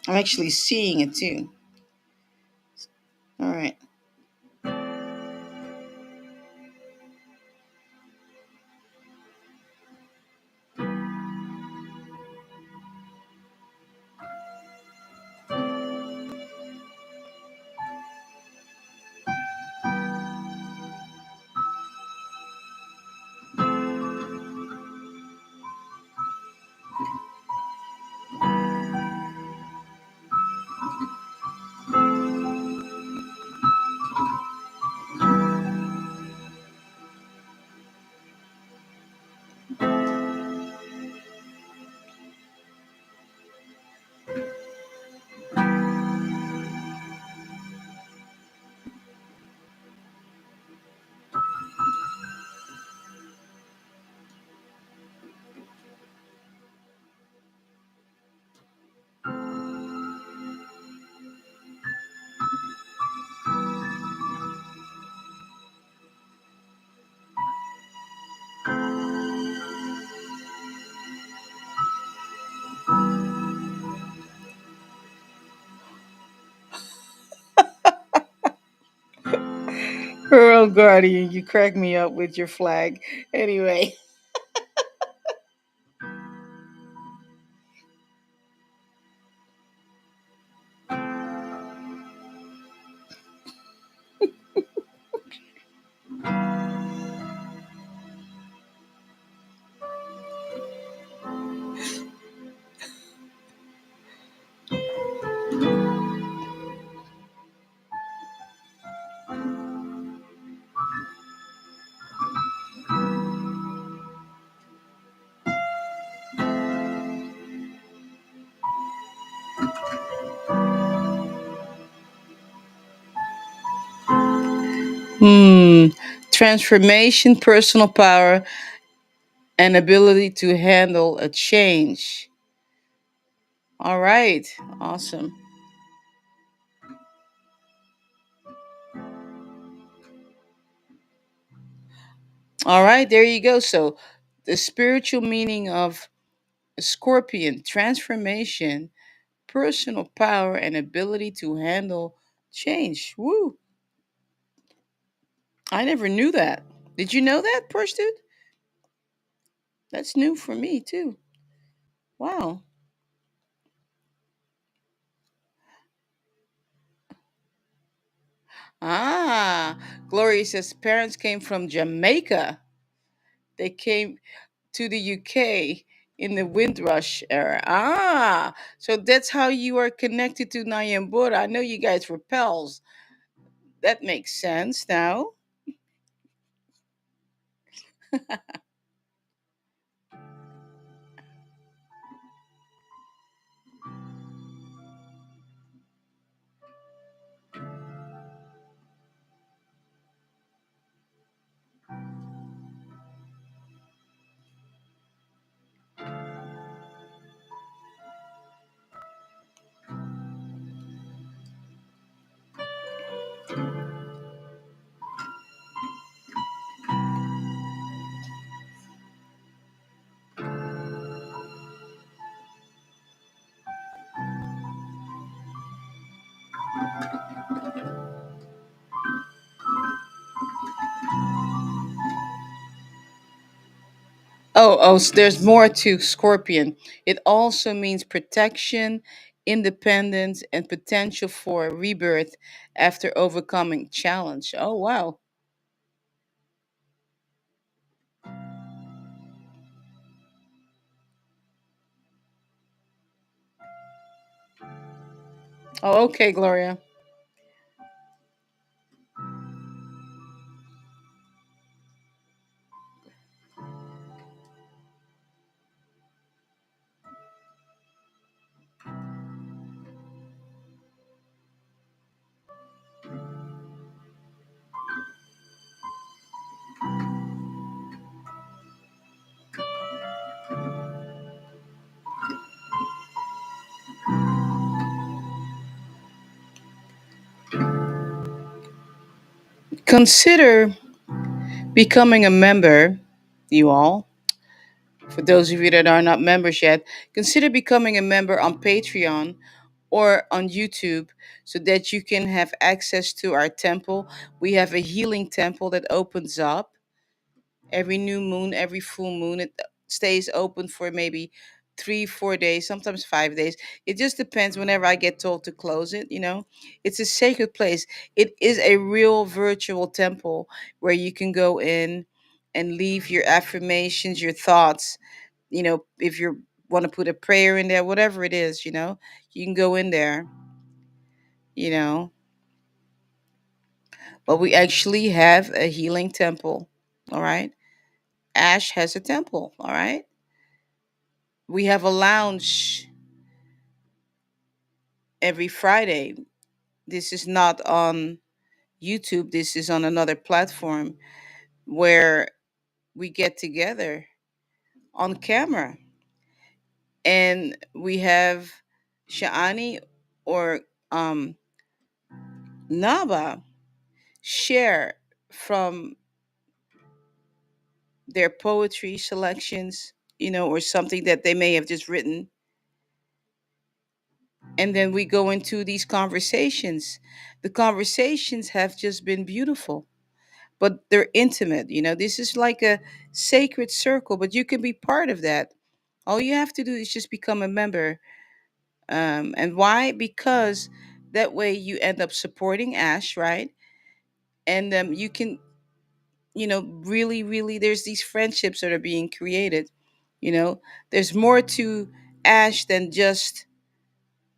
I'm actually seeing it too. All right. Girl Guardian, you crack me up with your flag. Anyway. Hmm. Transformation, personal power, and ability to handle a change. All right. Awesome. All right. There you go. So, the spiritual meaning of a scorpion, transformation, personal power, and ability to handle change. Woo. I never knew that. Did you know that, Perch dude? That's new for me, too. Wow. Ah, Gloria says parents came from Jamaica. They came to the UK in the Windrush era. Ah, so that's how you are connected to Nyambura. I know you guys were pals. That makes sense now. There's more to Scorpion. It also means protection, independence, and potential for rebirth after overcoming challenge. Oh, wow. Oh, okay, Gloria. Consider becoming a member, you all. For those of you that are not members yet, consider becoming a member on Patreon or on YouTube so that you can have access to our temple. We have a healing temple that opens up every new moon, every full moon. It stays open for maybe 3, 4 days, sometimes 5 days. It just depends whenever I get told to close it, you know. It's a sacred place. It is a real virtual temple where you can go in and leave your affirmations, your thoughts, you know, if you want to put a prayer in there, whatever it is, you know, you can go in there, you know. But we actually have a healing temple, all right? Ash has a temple, all right? We have a lounge every Friday. This is not on YouTube, this is on another platform where we get together on camera and we have Sha'ani or um, Naba share from their poetry selections, you know, or something that they may have just written. And then we go into these conversations. The conversations have just been beautiful, but they're intimate. You know, this is like a sacred circle, but you can be part of that. All you have to do is just become a member. And why? Because that way you end up supporting Ash, right? And you can, you know, really, really, there's these friendships that are being created. You know, there's more to Ash than just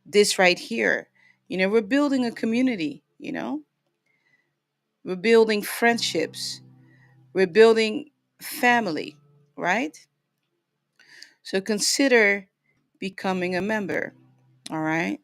this right here. You know, we're building a community, you know, we're building friendships, we're building family, right? So consider becoming a member, all right?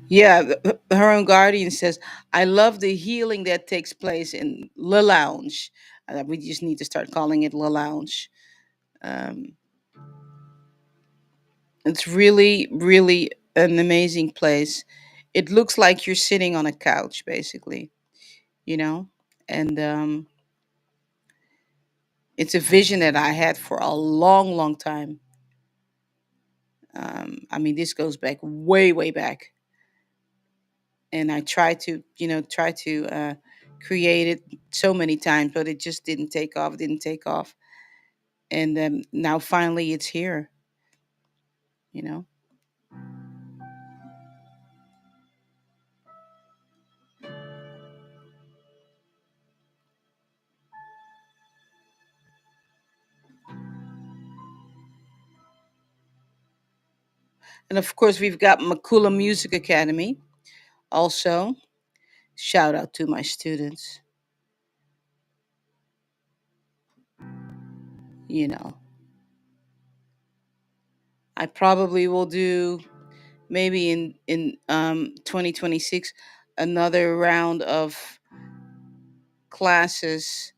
Yeah, her own guardian says, I love the healing that takes place in La Lounge. We just need to start calling it La Lounge. Um, it's really, really an amazing place. It looks like you're sitting on a couch, basically, you know? And it's a vision that I had for a long, long time. I mean, this goes back way, way back. And I tried to, you know, create it so many times, but it just didn't take off. And now finally it's here, you know. And of course, we've got Makula Music Academy. Also, shout out to my students. You know, I probably will do maybe in 2026 another round of classes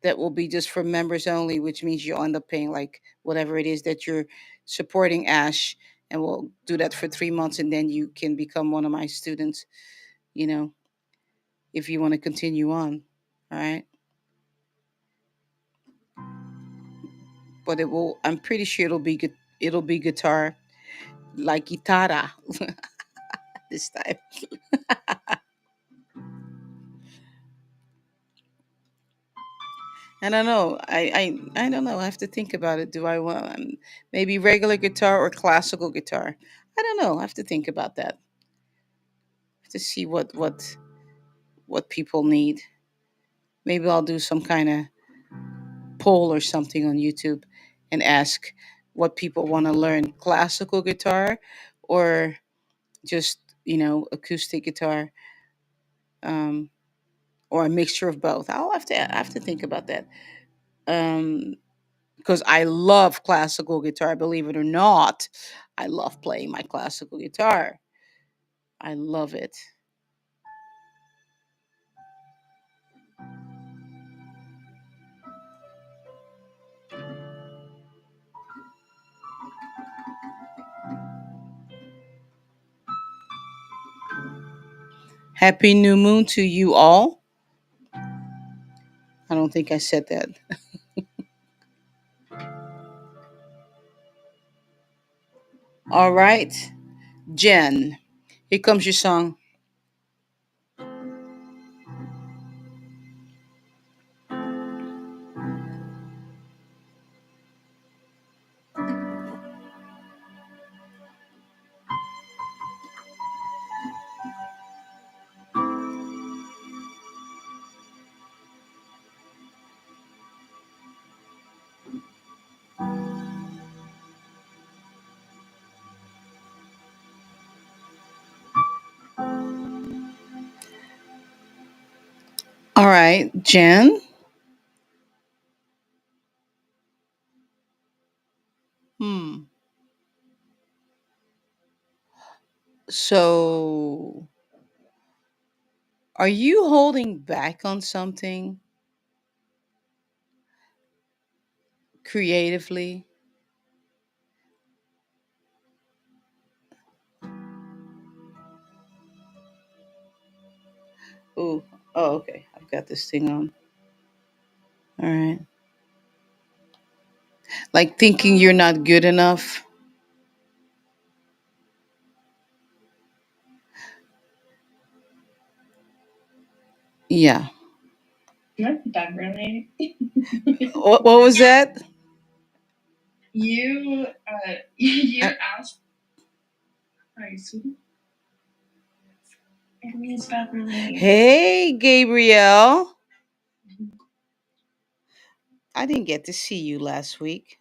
that will be just for members only, which means you'll end up paying like whatever it is that you're supporting Ash. and we'll do that for 3 months, and then you can become one of my students. You know, if you want to continue on, all right. But it will. I'm pretty sure it'll be good. It'll be guitar, like guitarra this time. I don't know. I don't know. I have to think about it. Do I want maybe regular guitar or classical guitar? I don't know. I have to think about that. To see what people need. Maybe I'll do some kind of poll or something on YouTube and ask what people want to learn: classical guitar or just acoustic guitar, um, or a mixture of both. I have to think about that. Because I love classical guitar, believe it or not. I love playing my classical guitar. I love it. Happy new moon to you all. I don't think I said that. All right, Jen, here comes your song. All right, Jen. Hmm. So, are you holding back on something creatively? Oh, oh, okay. I've got this thing on. All right. Like thinking you're not good enough. Yeah. Not Beverly. What was that? You you Uh, asked. Sorry, sweetie. It means Beverly. Hey, Gabriel. I didn't get to see you last week.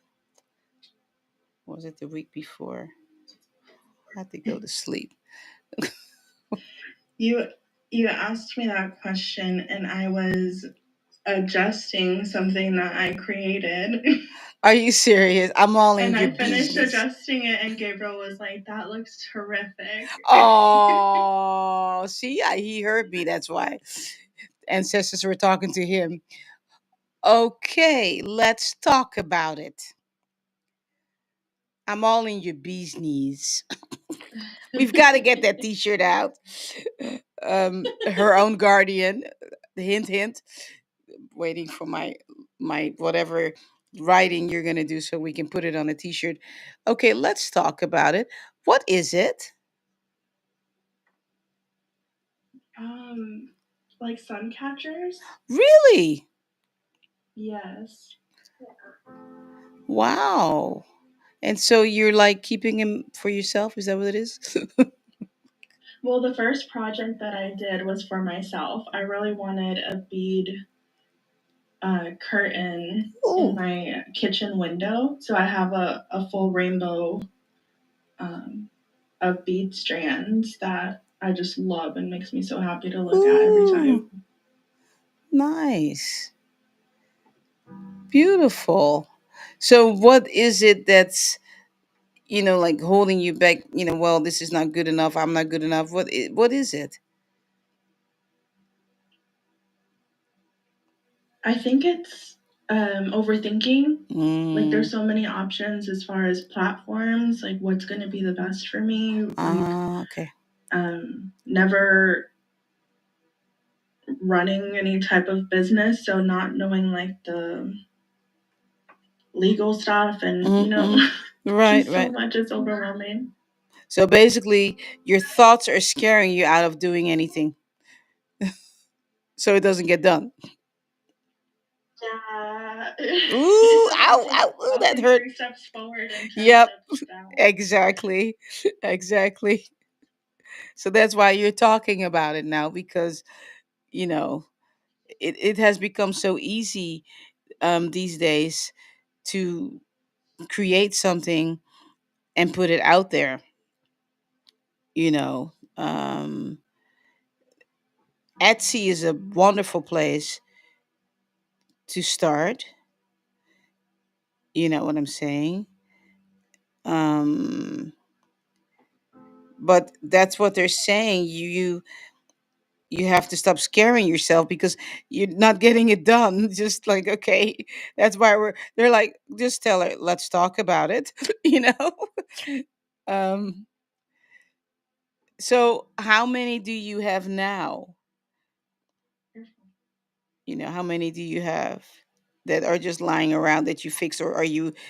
Was it the week before? I had to go to sleep. You you asked me that question, and I was adjusting something that I created. Are you serious? I'm all in And your I finished business. adjusting it, and Gabriel was like, "That looks terrific." Oh, see, he heard me. That's why ancestors were talking to him. Okay, let's talk about it. I'm all in your bee's knees. We've got to get that T-shirt out. Her own guardian. Hint, hint. Waiting for my whatever writing you're gonna do so we can put it on a T-shirt. Okay, let's talk about it. What is it? um, like sun catchers? Really? Yes. Wow. And so you're like keeping him for yourself? Is that what it is? Well, the first project that I did was for myself. I really wanted a bead curtain in Oh, my kitchen window. So I have a full rainbow um, of bead strands that I just love and makes me so happy to look at every ooh, time. nice. Beautiful. So what is it that's, like holding you back, well, this is not good enough. I'm not good enough. What is it? I think it's overthinking. Like Mm. there's so many options as far as platforms, like what's going to be the best for me. Like Okay. never running any type of business, so not knowing like the legal stuff and Hmm. Right, just so right. much is overwhelming. So basically, your thoughts are scaring you out of doing anything, so it doesn't get done. Yeah. Ooh, ow, Often, ow, ooh, that often hurt. 3 steps forward and 10 Yep, steps down. exactly, exactly. So that's why you're talking about it now, because you know it has become so easy these days to create something and put it out there. You know, Etsy is a wonderful place to start. You know what I'm saying? Um, but that's what they're saying. You have to stop scaring yourself because you're not getting it done. Just like, okay, that's why they're like, just tell her, let's talk about it. you know. um, so how many do you have now? How many do you have that are just lying around that you fix, or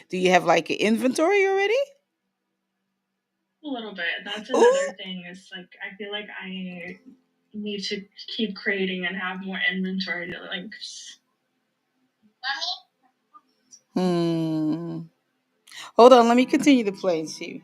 do you have like an inventory already? A little bit. That's Ooh. another thing. Is like I feel like I need to keep creating and have more inventory to like. Hmm. Hold on, let me continue to play and see.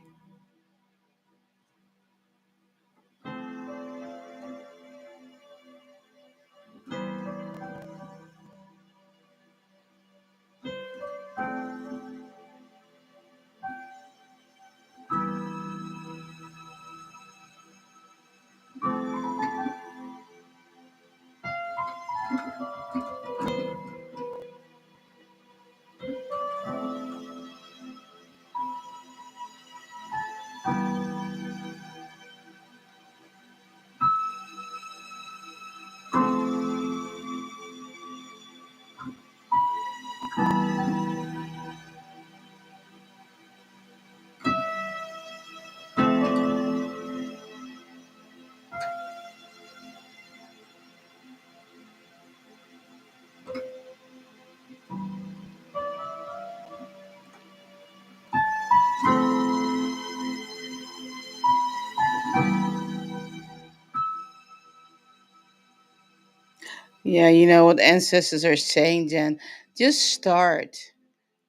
Yeah, you know what ancestors are saying, Jen? Just start.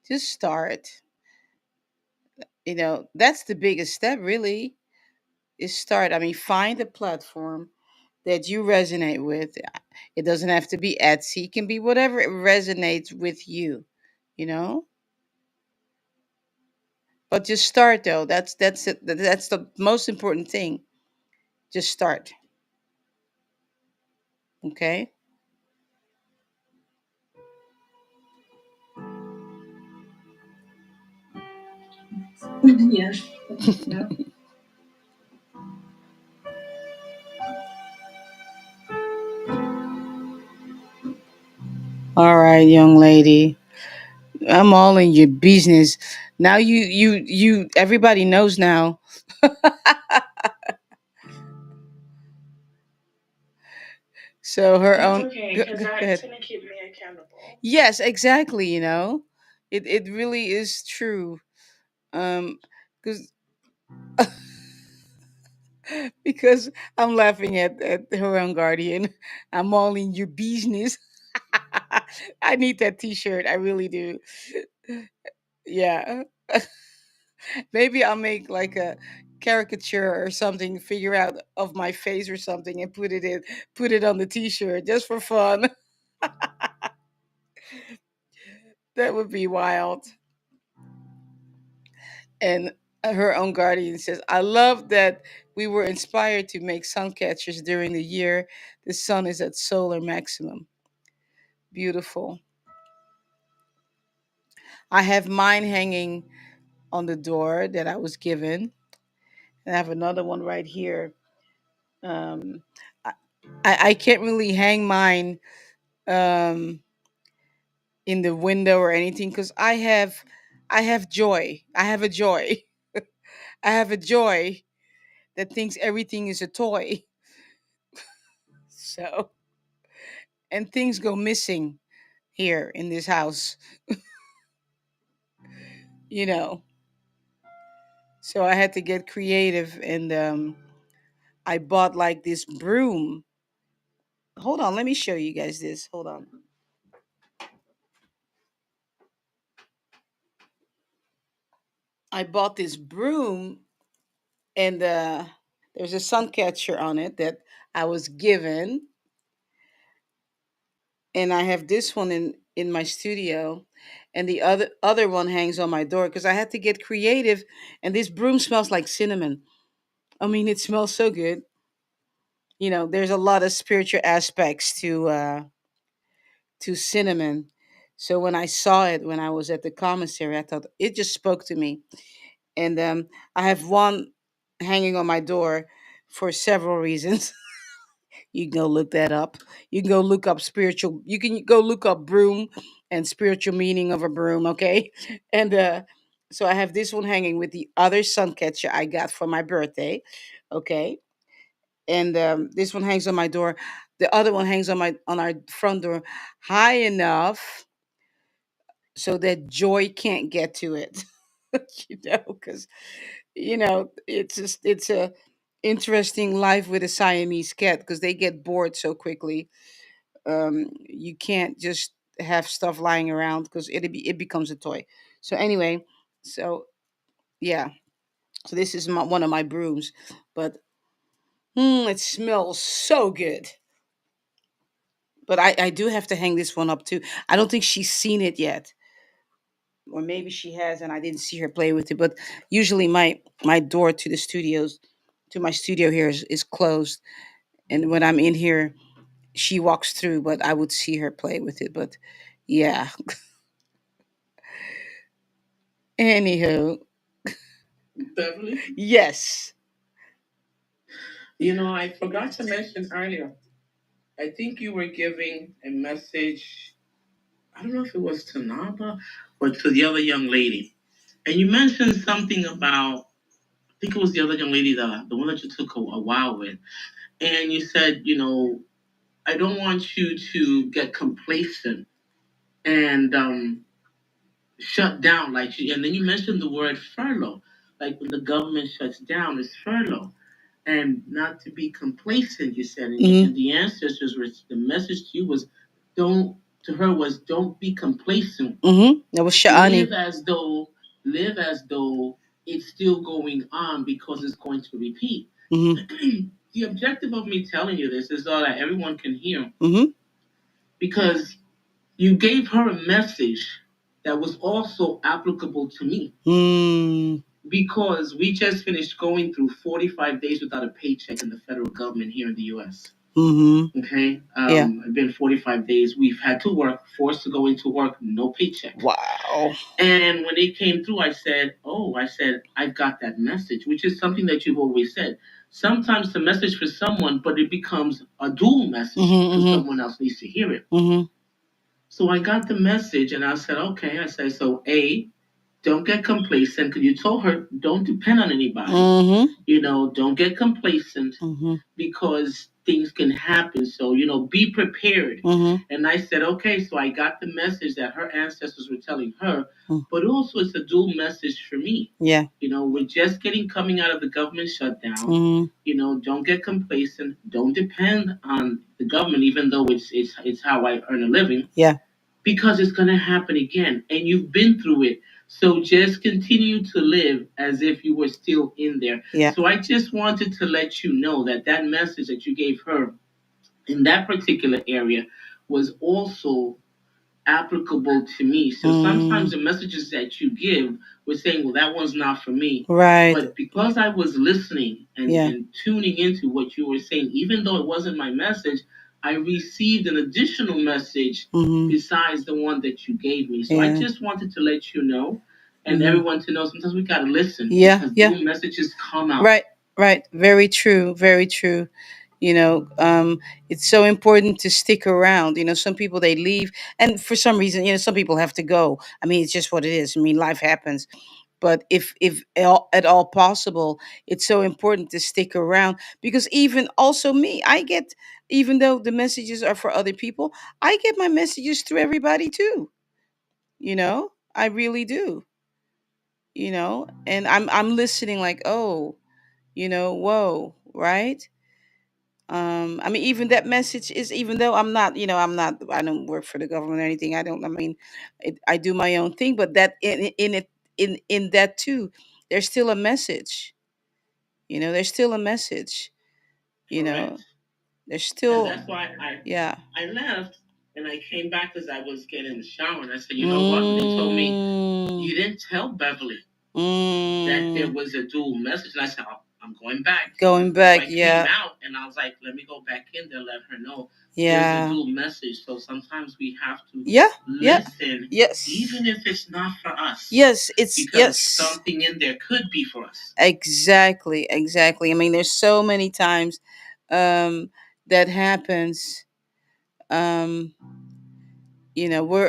Just start. That's the biggest step, really, is start. I mean, find a platform that you resonate with. It doesn't have to be Etsy, it can be whatever it resonates with you, you know? But just start though. That's the most important thing. Just start. Okay? Yes. Yeah. All right, young lady. I'm all in your business. Now you everybody knows now. So her That's own okay go, because go that's ahead. gonna keep me accountable. Yes, exactly, It really is true. Um cuz because I'm laughing at her own guardian. I'm all in your business. I need that t-shirt. I really do. Yeah. Maybe I'll make like a caricature or something, figure out of my face or something and put it on the t-shirt just for fun. That would be wild. And her own guardian says, I love that we were inspired to make sun catchers during the year the sun is at solar maximum. Beautiful. I have mine hanging on the door that I was given. And I have another one right here. I, I can't really hang mine um, in the window or anything, because I have joy. I have a joy. I have a joy that thinks everything is a toy. So, and things go missing here in this house, you know. So I had to get creative, and I bought like this broom. Hold on, let me show you guys this. Hold on. I bought this broom, and there's a sun catcher on it that I was given, and I have this one in my studio, and the other one hangs on my door because I had to get creative. And this broom smells like cinnamon. I mean, it smells so good. There's a lot of spiritual aspects to cinnamon. So when I saw it when I was at the commissary, I thought it just spoke to me. And I have one hanging on my door for several reasons. You can go look that up. You can go look up spiritual. You can go look up broom and spiritual meaning of a broom. Okay, and so I have this one hanging with the other sun catcher I got for my birthday. Okay, and this one hangs on my door. The other one hangs on our front door, high enough so that joy can't get to it. Because it's a interesting life with a Siamese cat because they get bored so quickly. You can't just have stuff lying around because it becomes a toy. So anyway, so yeah, so this is one of my brooms, but it smells so good. But I do have to hang this one up too. I don't think she's seen it yet, or maybe she has, and I didn't see her play with it. But usually my door to the studios, to my studio here is closed, and when I'm in here, she walks through, but I would see her play with it. But yeah, anywho, Beverly? yes. I forgot to mention earlier. I think you were giving a message. I don't know if it was to Naba or to the other young lady. And you mentioned something about, I think it was the other young lady, the one that you took a while with. And you said, I don't want you to get complacent and shut down. And then you mentioned the word furlough. Like when the government shuts down, it's furlough. And not to be complacent, you said. And the ancestors were, the message to you was, don't, to her was, don't be complacent. That was Sha'ani. Live as though it's still going on because it's going to repeat. The objective of me telling you this is so that everyone can hear, because you gave her a message that was also applicable to me. Because we just finished going through 45 days without a paycheck in the federal government here in the U.S. Okay. Yeah. It's been 45 days. We've had to work, forced to go into work, no paycheck. Wow. And when it came through, I said, I've got that message, which is something that you've always said. Sometimes it's a message for someone, but it becomes a dual message because someone else needs to hear it. So I got the message and I said, okay. I said, so A, don't get complacent, because you told her don't depend on anybody. Don't get complacent because things can happen. So, be prepared. And I said, okay, so I got the message that her ancestors were telling her, but also it's a dual message for me. Yeah. We're just coming out of the government shutdown. Don't get complacent. Don't depend on the government, even though it's how I earn a living. Yeah. Because it's going to happen again, and you've been through it. So just continue to live as if you were still in there. Yeah. So I just wanted to let you know that that message that you gave her in that particular area was also applicable to me. So sometimes the messages that you give, we're saying, well, that one's not for me. Right. But because I was listening and tuning into what you were saying, even though it wasn't my message, I received an additional message besides the one that you gave me. So I just wanted to let you know, and everyone to know, sometimes we got to listen. Yeah. Because Yeah. new messages come out. Right. Right. Very true. Very true. you know. It's so important to stick around. Some people, they leave, and for some reason, some people have to go. I mean, it's just what it is. I mean, life happens. But if at all possible, it's so important to stick around, because even also me, I get, even though the messages are for other people, I get my messages through everybody too. I really do. And I'm listening like, oh, whoa, right? I mean, even that message is, even though I don't work for the government or anything. I mean, I do my own thing, but that in it, in that too, there's still a message. There's still a message. You Correct. know, there's And still, that's why yeah. I left and I came back because I was getting in the shower and I said, you know what? And they told me, Mm, you didn't tell Beverly that there mm, was a dual message. And I said, oh, I'm going back. going So back, I came yeah, out and I was like, let me go back in there, let her know there's a yeah, dual message. So sometimes we have to yeah, yeah, listen, yes, even if it's not for us, yes, it's because yes. something in there could be for us. Exactly, exactly. I mean, there's so many times um, that happens. Um,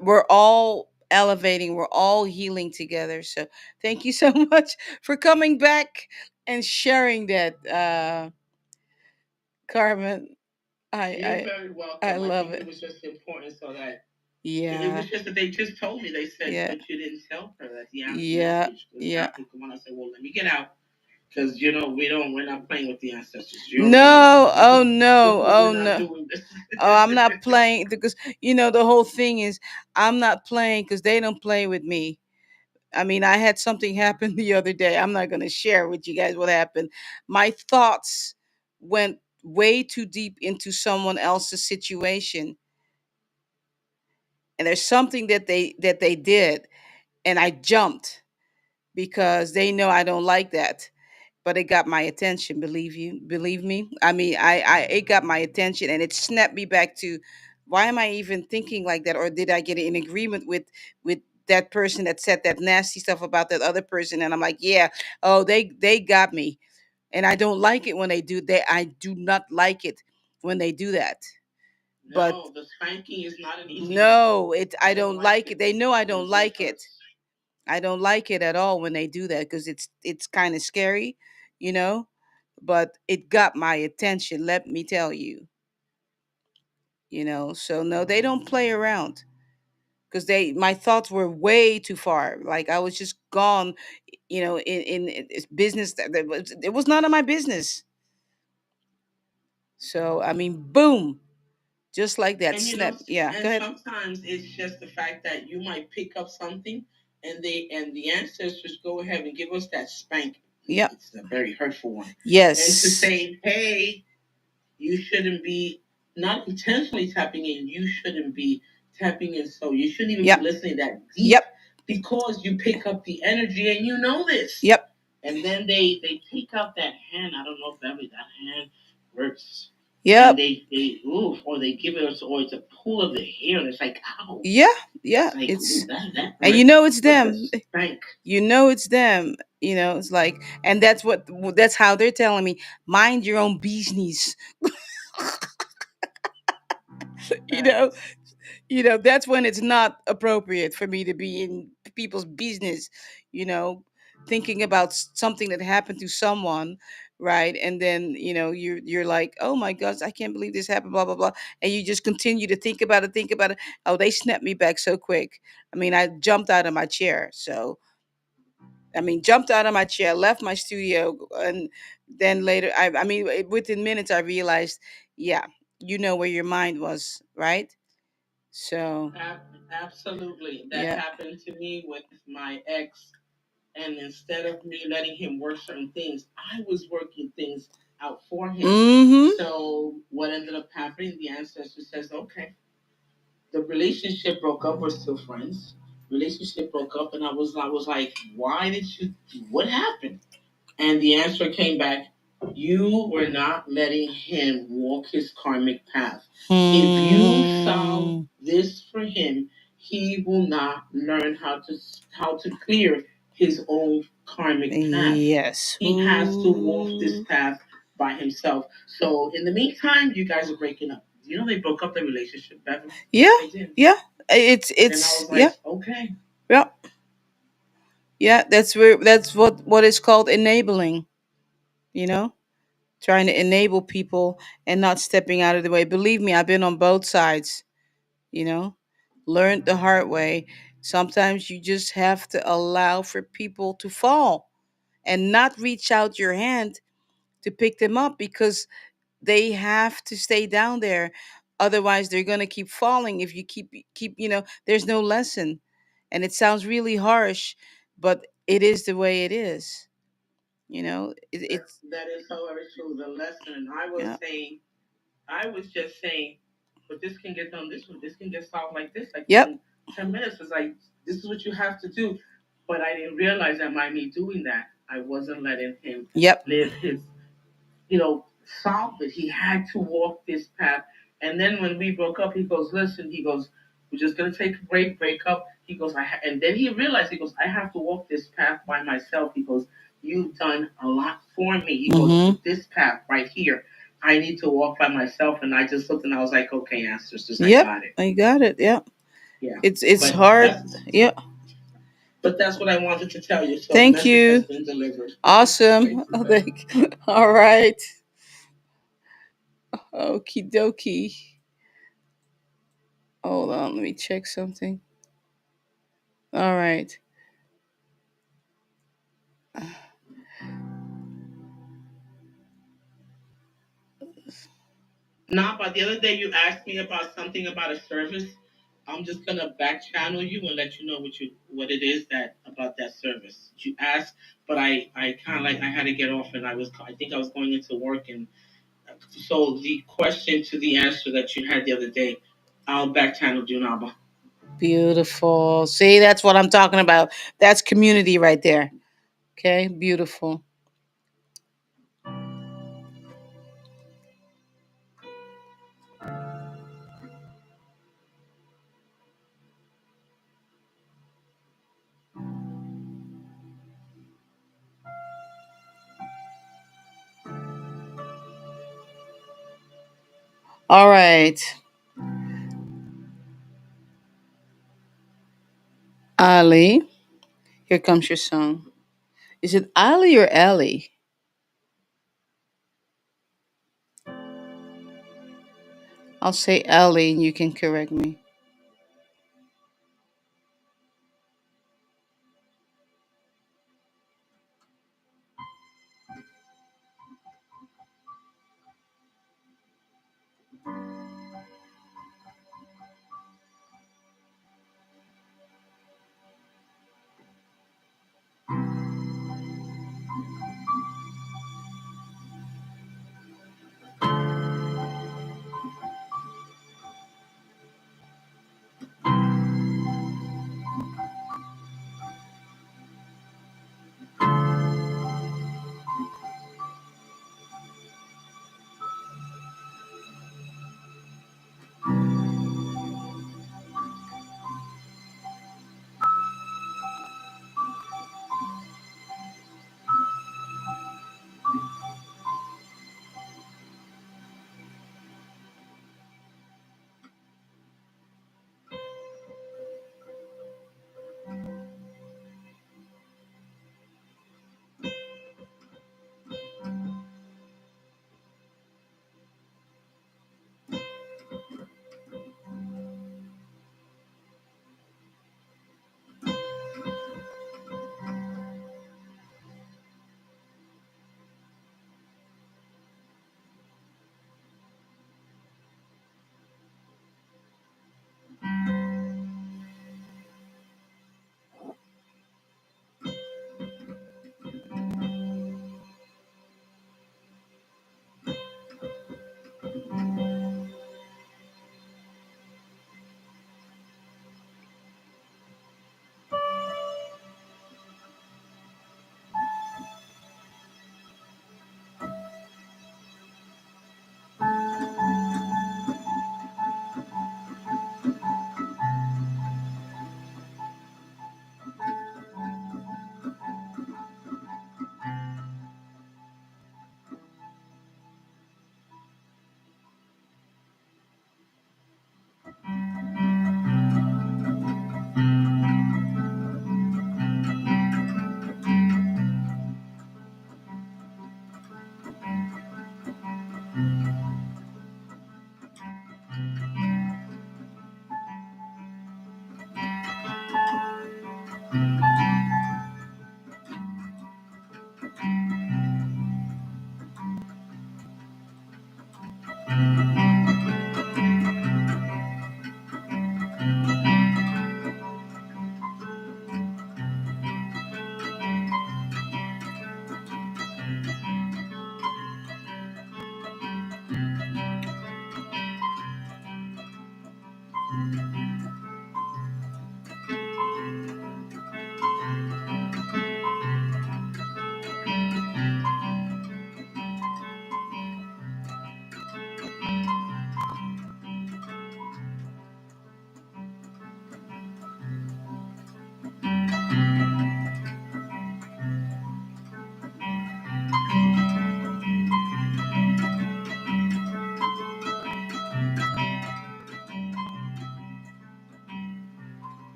we're all elevating, we're all healing together. So thank you so much for coming back and sharing that, Carmen. I You're I very I welcome. I love think it it. was just important so that it Yeah, was just that they just told me. They said, yeah, but you didn't tell her that the yeah, message was yeah. applicable. And I said, well, let me get out because we're not playing with the ancestors. You already know No, oh no, we're oh not no. doing this. Oh, I'm not playing, because the whole thing is, I'm not playing because they don't play with me. I mean, I had something happen the other day. I'm not going to share with you guys what happened. My thoughts went way too deep into someone else's situation, and there's something that they did, and I jumped because they know I don't like that. But it got my attention. Believe me. I mean, I it got my attention, and it snapped me back to, why am I even thinking like that? Or did I get in agreement with that person that said that nasty stuff about that other person? And I'm like, yeah, oh, they got me. And I don't like it when they do. I do not like it when they do that. But No, the spanking is not an easy one. no, I I don't don't like like it. it They know I don't because it like it. hurts. I don't like it at all when they do that, because it's kind of scary, you know. But it got my attention. Let me tell you, So no, they don't play around, because my thoughts were way too far. Like, I was just gone, in it's business it was none of my business. So I mean, boom, just like that, And snap. Yeah, go and ahead. sometimes it's just the fact that you might pick up something, and the ancestors go ahead and give us that spank. Yeah. It's a very hurtful one, and to Yes. say, hey, you shouldn't be not intentionally tapping in. You shouldn't be tapping in. So you shouldn't even be Yep. listening that deep Yep. because you pick up the energy and you know this. Yep. And then they take out that hand. I don't know if that hand works. And Yep. they ooh, or they give it, or it's a pull of the hair, and it's like, ow. Yeah. Yeah. It's like, ooh, It's that And hurt. it's But the them. spank, It's them. It's like, and that's how they're telling me, mind your own business. you know facts. that's when it's not appropriate for me to be in people's business, you know thinking about something that happened to someone, right? And then you're like, oh my gosh, I can't believe this happened, blah blah blah. And you just continue to think about it. Oh, they snapped me back so quick. I mean, I jumped out of my chair. So I mean, jumped out of my chair, left my studio, and then later, I mean, within minutes, I realized, yeah, where your mind was, right? So, Absolutely. That yeah. happened to me with my ex. And instead of me letting him work certain things, I was working things out for him. Mm-hmm. So what ended up happening, the ancestor says, okay, the relationship broke up, we're still friends. Relationship broke up, and I was like, why did you, what happened? And the answer came back, you were not letting him walk his karmic path. If you solve Hmm. this for him, he will not learn how to clear his own karmic path. Yes. He has to walk this Ooh. path by himself. So in the meantime, you guys are breaking up. You know they broke up the relationship, Bevan. Yeah, They did. yeah. And I It's was yeah, like, okay. yeah, yeah. That's what is called enabling. You know, trying to enable people and not stepping out of the way. Believe me, I've been on both sides. You know, learned the hard way. Sometimes you just have to allow for people to fall and not reach out your hand to pick them up because they have to stay down there. Otherwise they're going to keep falling if you keep, there's no lesson. And it sounds really harsh, but it is the way it is. It's That is so very true. The lesson, and yeah. I was just saying, but this can get done this way. This can get solved like this, like Yep. within 10 minutes. It's like this is what you have to do. But I didn't realize that by me doing that, I wasn't letting him Yep. live his, you know, solve it. He had to walk this path. And then when we broke up, he goes, listen, he goes, we're just gonna take a break up. He goes, and then he realized, he goes, I have to walk this path by myself. He goes, you've done a lot for me. He goes, Mhm. but this path right here, I need to walk by myself. And I just looked and I was like, okay, Ancestors, I Yep. got it. I got it. Yep. Yeah. It's But hard. that's Yep. but that's what I wanted to tell you. So Thank message has you. been delivered. Awesome. All right. Okie dokie. Hold on, let me check something. All right. Nah, but the other day you asked me about something about a service. I'm just gonna back channel you and let you know what it is that about that service. You asked, but I kind of like I had to get off and I think I was going into work and so the question to the answer that you had the other day, I'll back channel you now. Beautiful. See, that's what I'm talking about. That's community right there. Okay, beautiful. All right. Ali, here comes your song. Is it Ali or Ellie? I'll say Ellie and you can correct me.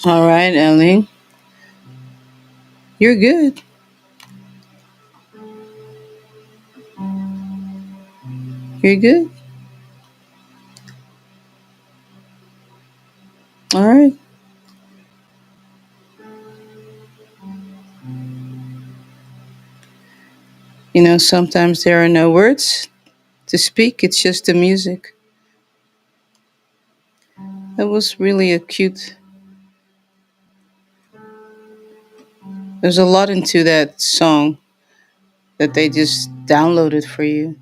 All right, Ellie, you're good. You're good. All right. You know, sometimes there are no words to speak. It's just the music. That was really a cute. There's a lot into that song that they just downloaded for you.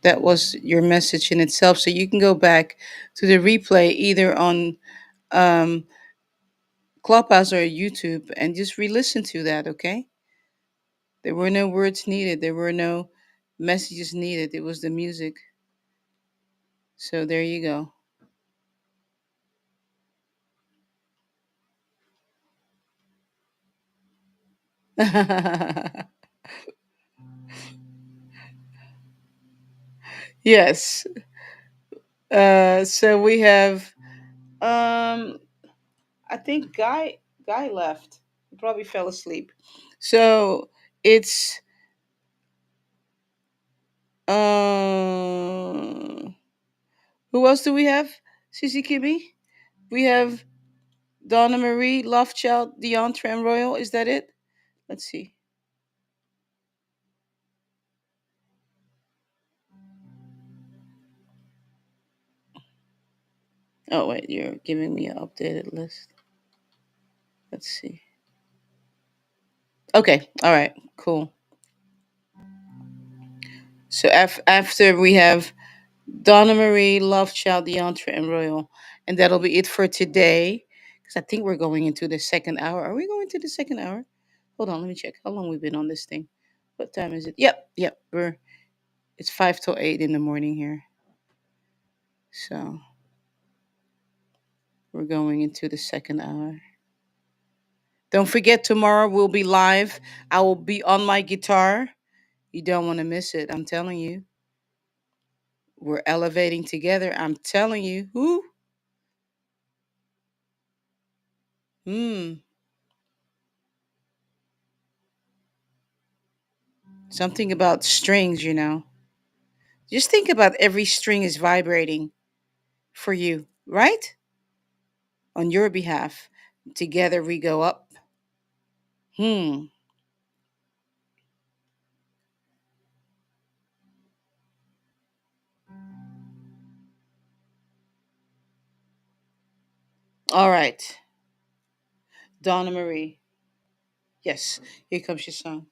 That was your message in itself. So you can go back to the replay either on um, Clubhouse or YouTube and just re-listen to that. Okay, there were no words needed. There were no messages needed. It was the music. So there you go. Yes. So we have. Um, I think Guy left. He probably fell asleep. So it's who else do we have? Sissy Kimmy. We have Donna Marie, Lovechild, Deontre, and Royal. Is that it? Let's see. Oh wait, you're giving me an updated list. Let's see. Okay. All right. Cool. So after we have Donna Marie, Lovechild, Deontre, and Royal, and that'll be it for today. Because I think we're going into the second hour. Are we going to the second hour? Hold on, let me check how long we've been on this thing. What time is it? Yep, yep. It's 5 till 8 in the morning here. So we're going into the second hour. Don't forget tomorrow we'll be live. I will be on my guitar. You don't want to miss it. I'm telling you. We're elevating together. I'm telling you. Who? Hmm. Something about strings, you know. Just think about every string is vibrating for you, right? On your behalf. Together we go up. Hmm. All right. Donna Marie. Yes. Here comes your song.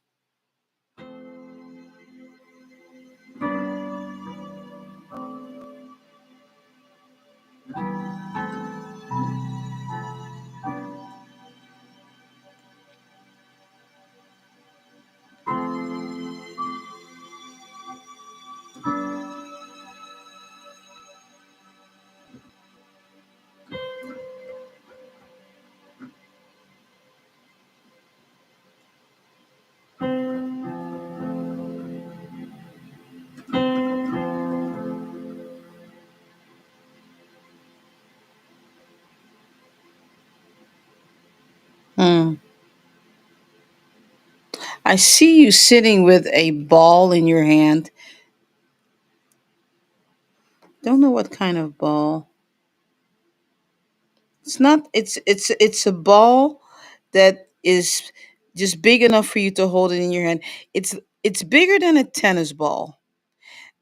Hmm. I see you sitting with a ball in your hand. Don't know what kind of ball. It's not it's a ball that is just big enough for you to hold it in your hand. It's bigger than a tennis ball,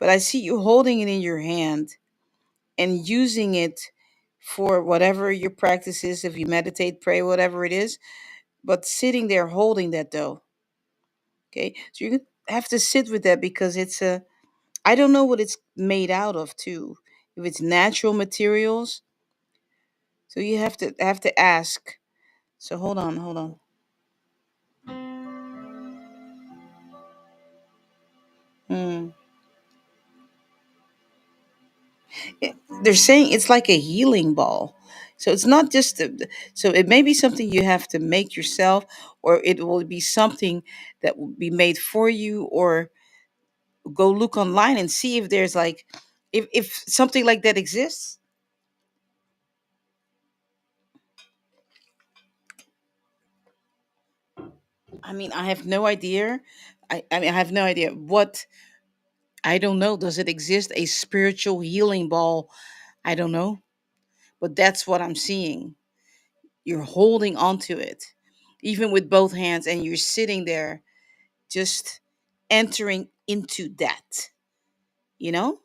but I see you holding it in your hand and using it for whatever your practice is, if you meditate, pray, whatever it is, but sitting there holding that though. Okay? So you're gonna have to sit with that because it's a I don't know what it's made out of too. If it's natural materials, so you have to ask. So hold on. Hmm. it- they're saying it's like a healing ball. So it's not just so it may be something you have to make yourself, or it will be something that will be made for you, or go look online and see if there's like if something like that exists. I mean, I have no idea. I mean, I have no idea what. I don't know. Does it exist? A spiritual healing ball? I don't know. But that's what I'm seeing. You're holding onto it, even with both hands, and you're sitting there just entering into that, you know?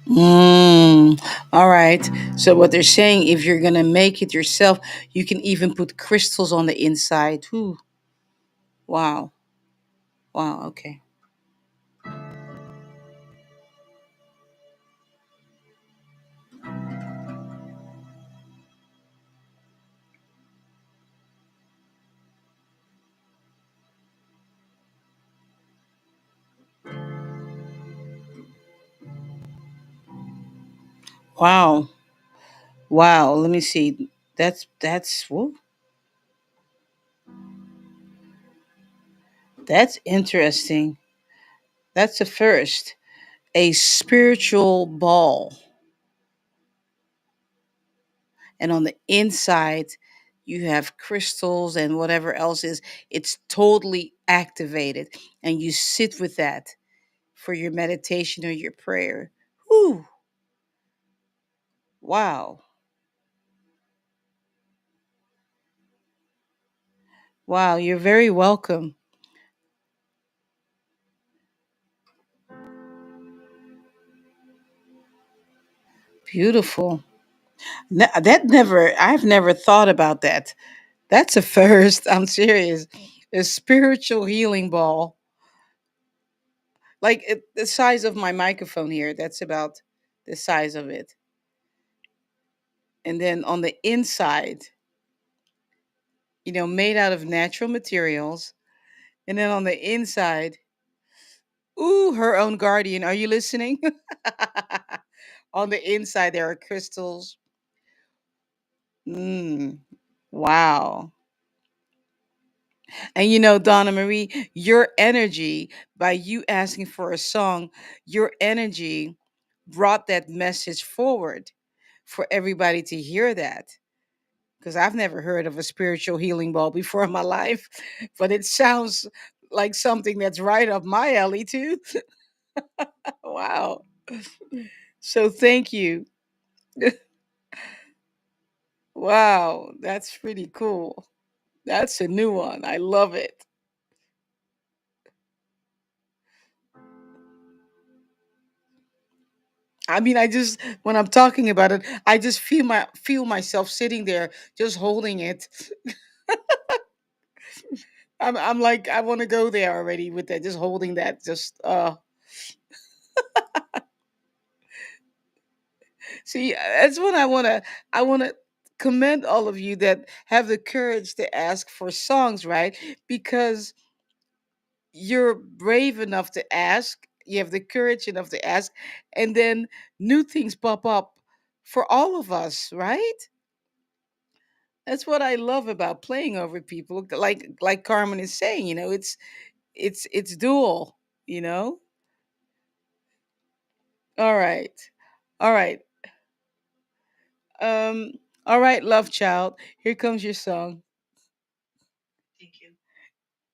Mm, all right. So what they're saying, if you're gonna make it yourself, you can even put crystals on the inside. Ooh, wow, wow. Okay. Wow, wow. Let me see. Whoa, that's interesting. That's a first. A spiritual ball, and on the inside, you have crystals and whatever else is. It's totally activated, and you sit with that for your meditation or your prayer. Whew, wow. Wow, you're very welcome. Beautiful. That never, I've never thought about that. That's a first. I'm serious. A spiritual healing ball. Like the size of my microphone here. That's about the size of it. And then on the inside, made out of natural materials. And then on the inside, ooh, her own guardian. Are you listening? On the inside, there are crystals. Mm, wow. And Donna Marie, your energy, by you asking for a song, your energy brought that message forward for everybody to hear that. Because I've never heard of a spiritual healing ball before in my life, but it sounds like something that's right up my alley, too. Wow. So thank you. Wow. That's pretty cool. That's a new one. I love it. I mean, I just when I'm talking about it, I just feel myself sitting there just holding it. I'm like I want to go there already with that, just holding that. Just see, that's what I want to commend all of you that have the courage to ask for songs, right? Because you're brave enough to ask, you have the courage enough to ask, and then new things pop up for all of us, right? That's what I love about playing over people. Like Carmen is saying, it's dual, you know? All right. All right. Um all right, love child. Here comes your song. Thank you.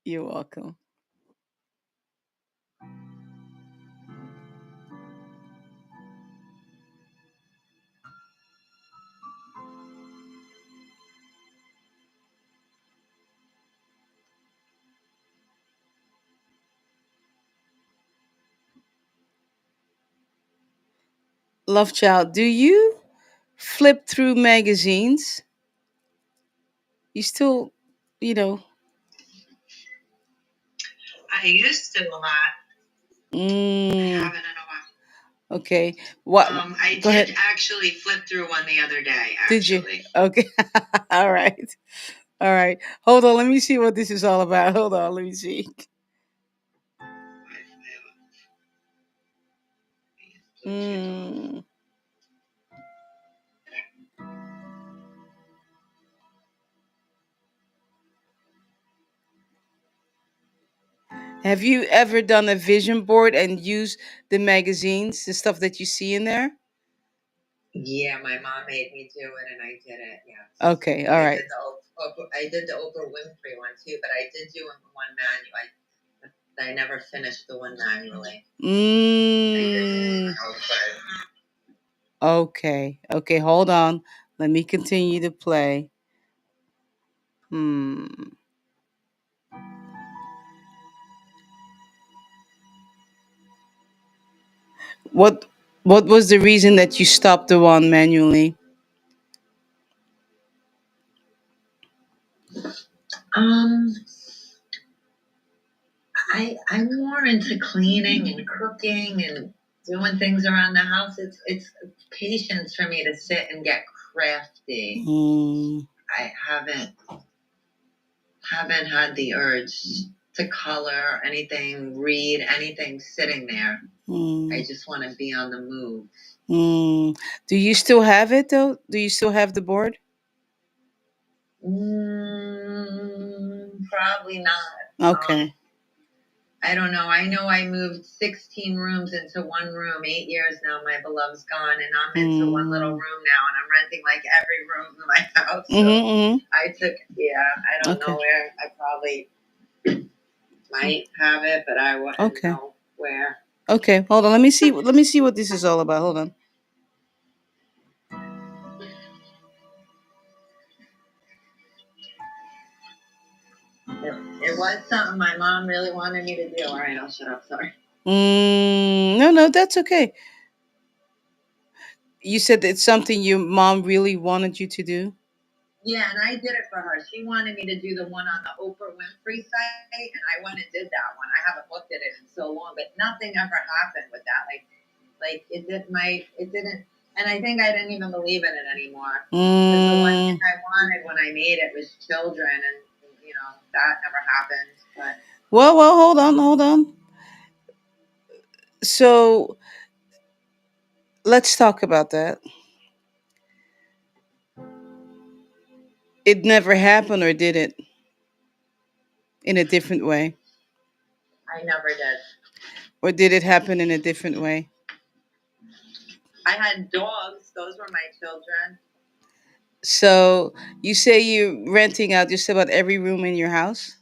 You're welcome. Love child, do you flip through magazines? You still, you know, I used to a lot. I haven't in a while. Okay. What? I go did ahead. Actually flip through one the other day. Did you? Actually. Okay. All right. All right. Hold on. Let me see what this is all about. Hold on. Let me see. Mm. Have you ever done a vision board and used the magazines, the stuff that you see in there? Yeah, my mom made me do it, and I did it. Yes, Okay, all I right. did I did the Oprah Winfrey one too, but I did do one manual. I never finished the one manually. I did Mm. Oprah. Okay. Okay, hold on. Let me continue to play. Hmm. What what was the reason that you stopped the one manually? Um, I'm more into cleaning and cooking and doing things around the house. It's patience for me to sit and get crafty. Mm. I haven't had the urge to color anything, read anything sitting there. I Mm. just want to be on the move. Mm. Do you still have it though? Do you still have the board? Probably not. Okay. I don't know. I know I moved 16 rooms into one room 8 years now. My beloved's gone, and I'm into one little Mm. room now, and I'm renting like every room in my house. So Mhm. Mhm. I took, yeah, I don't know Okay. where. I probably might have it, but I wouldn't Okay. know where. Okay. Hold on. Let me see. Let me see what this is all about. Hold on. It was something my mom really wanted me to do. All right, I'll shut up. Sorry. No, no, that's okay. You said it's something your mom really wanted you to do. Yeah, and I did it for her. She wanted me to do the one on the Oprah Winfrey site, and I went and did that one. I haven't looked at it in so long, but nothing ever happened with that. Like it didn't, and I think I didn't even believe in it anymore. Because the one thing Mm. I wanted when I made it was children, and that never happened. But Well, hold on, hold on. So let's talk about that. It never happened, or did it? In a different way, I never did. or did it happen in a different way? I had dogs; those were my children. So you say you're renting out just about every room in your house.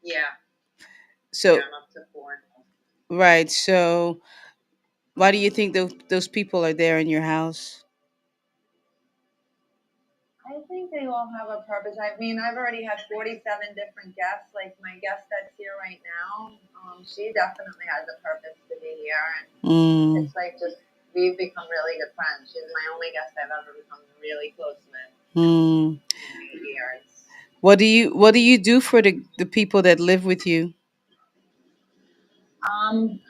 Yeah, yeah, So I'm up to four now. right. So why do you think those people are there in your house? I think they all have a purpose. I mean, I've already had 47 different guests. Like my guest that's here right now, she definitely has a purpose to be here. And Mm. it's like just, we've become really good friends. She's my only guest I've ever become really close with Mm. in 8 years. What do you do for the people that live with you? Um,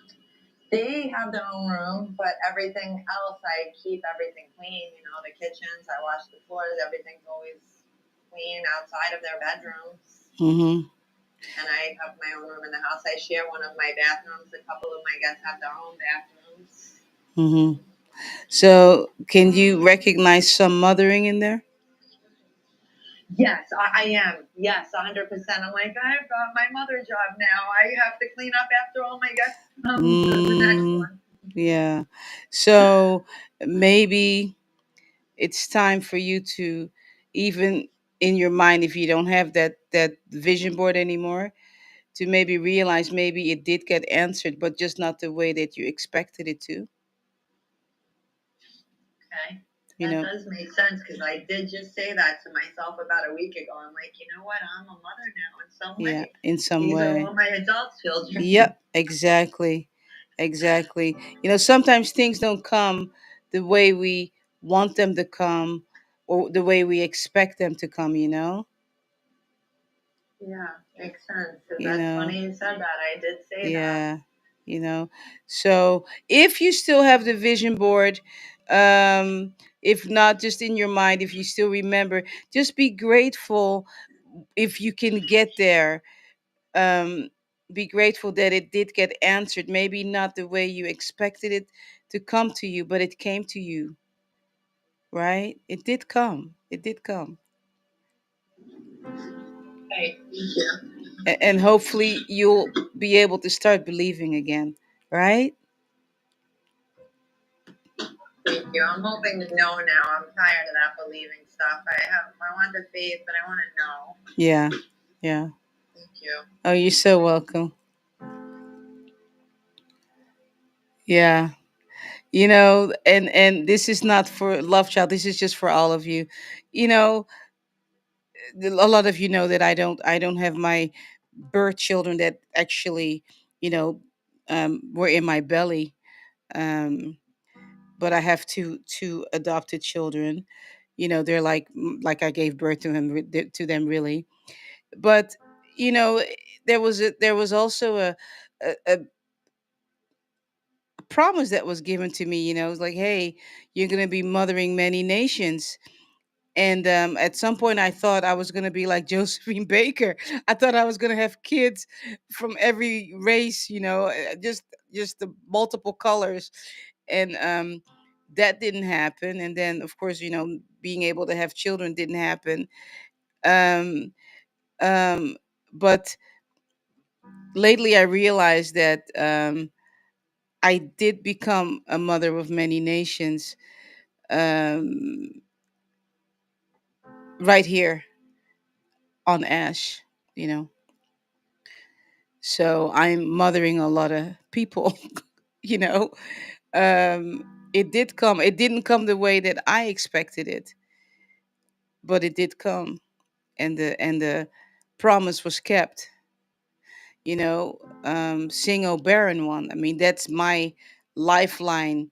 they have their own room, but everything else, I keep everything clean. The kitchens, I wash the floors, everything's always clean outside of their bedrooms. Mm-hmm. And I have my own room in the house. I share one of my bathrooms. A couple of my guests have their own bathrooms. Mm-hmm. So can you recognize some mothering in there? Yes, I am. Yes, 100%. I'm like, I've got my mother job now. I have to clean up after all my guests come to the next Mm, one. yeah. So maybe it's time for you to, even in your mind, if you don't have that vision board anymore, to maybe realize maybe it did get answered, but just not the way that you expected it to. Okay. You That know? does make sense because I did just say that to myself about a week ago. I'm like, you know what? I'm a mother now in some Yeah, way. in some These are way. all my adult children. Yep, exactly. Exactly. Sometimes things don't come the way we want them to come or the way we expect them to come, you know? Yeah, makes sense. Because You that's know? funny you said that. I did say that. Yeah, you know. So if you still have the vision board, um, if not just in your mind, if you still remember, just be grateful if you can get there. Um, be grateful that it did get answered. Maybe not the way you expected it to come to you, but it came to you, right? It did come. It did come. Right. Yeah. And hopefully you'll be able to start believing again, right? Thank you. I'm hoping to know now. I'm tired of that believing stuff. I want the faith, but I want to know. Yeah. Yeah. Thank you. Oh, you're so welcome. Yeah. And this is not for Love Child. This is just for all of you. You know, a lot of you know that I don't have my birth children that actually, you know, were in my belly. Um, but I have two adopted children. They're like I gave birth to to them, really. But you know, there was also a promise that was given to me. It was like, hey, you're going to be mothering many nations. And at some point, I thought I was going to be like Josephine Baker. I thought I was going to have kids from every race, just the multiple colors. And that didn't happen. And then, of course, being able to have children didn't happen. Um, um, but lately, I realized that I did become a mother of many nations, um, right here on Ash. You know, so I'm mothering a lot of people. you know, it did come. It didn't come the way that I expected it, but it did come, and the promise was kept. Sing O barren one. I mean, that's my lifeline.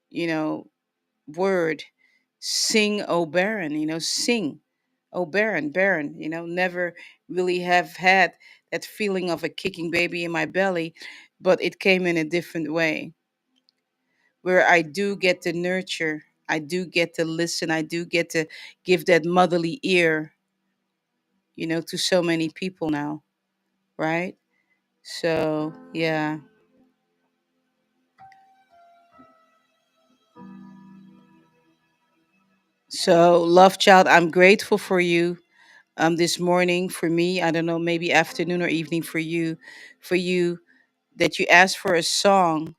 You know, word. Sing O barren. Sing O barren, barren. Never really have had that feeling of a kicking baby in my belly, but it came in a different way, where I do get to nurture, I do get to listen, I do get to give that motherly ear, to so many people now, right? So, yeah. So, love child, I'm grateful for you this morning. For me, I don't know, maybe afternoon or evening for you that you asked for a song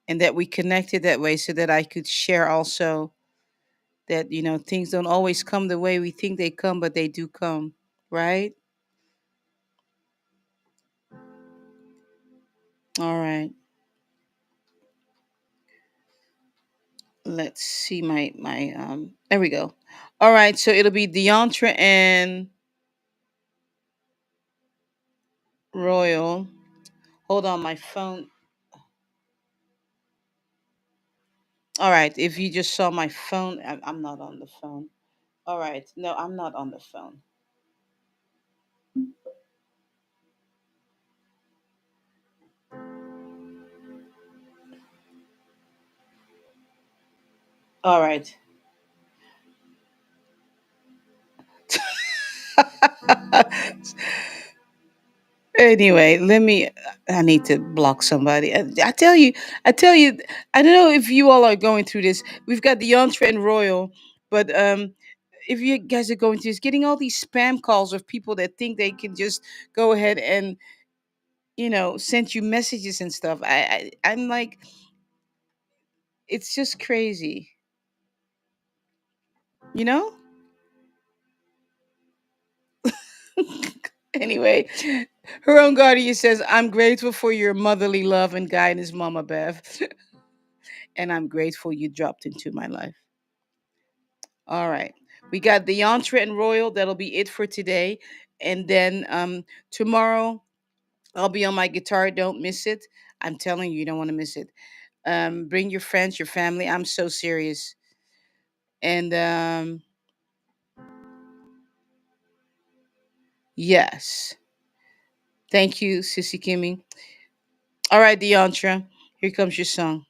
and that we connected that way so that I could share also that, things don't always come the way we think they come, but they do come, right? All right. Let's see my there we go. All right, so it'll be Deontra and Royal. Hold on, my phone. All right, if you just saw my phone, I'm not on the phone. All right, no, I'm not on the phone. All right. Anyway, I need to block somebody. I tell you, I tell you, I don't know if you all are going through this. We've got the Entree and Royal, but if you guys are going through this, getting all these spam calls of people that think they can just go ahead and send you messages and stuff. I'm like, it's just crazy, you know. Anyway, her own guardian says, "I'm grateful for your motherly love and guidance, Mama Bev, and I'm grateful you dropped into my life." All right. We got the entree and royal. That'll be it for today. And then tomorrow I'll be on my guitar. Don't miss it. I'm telling you, you don't want to miss it. Bring your friends, your family. I'm so serious. And yes. Thank you, Sissy Kimmy. All right, Deontra. Here comes your song.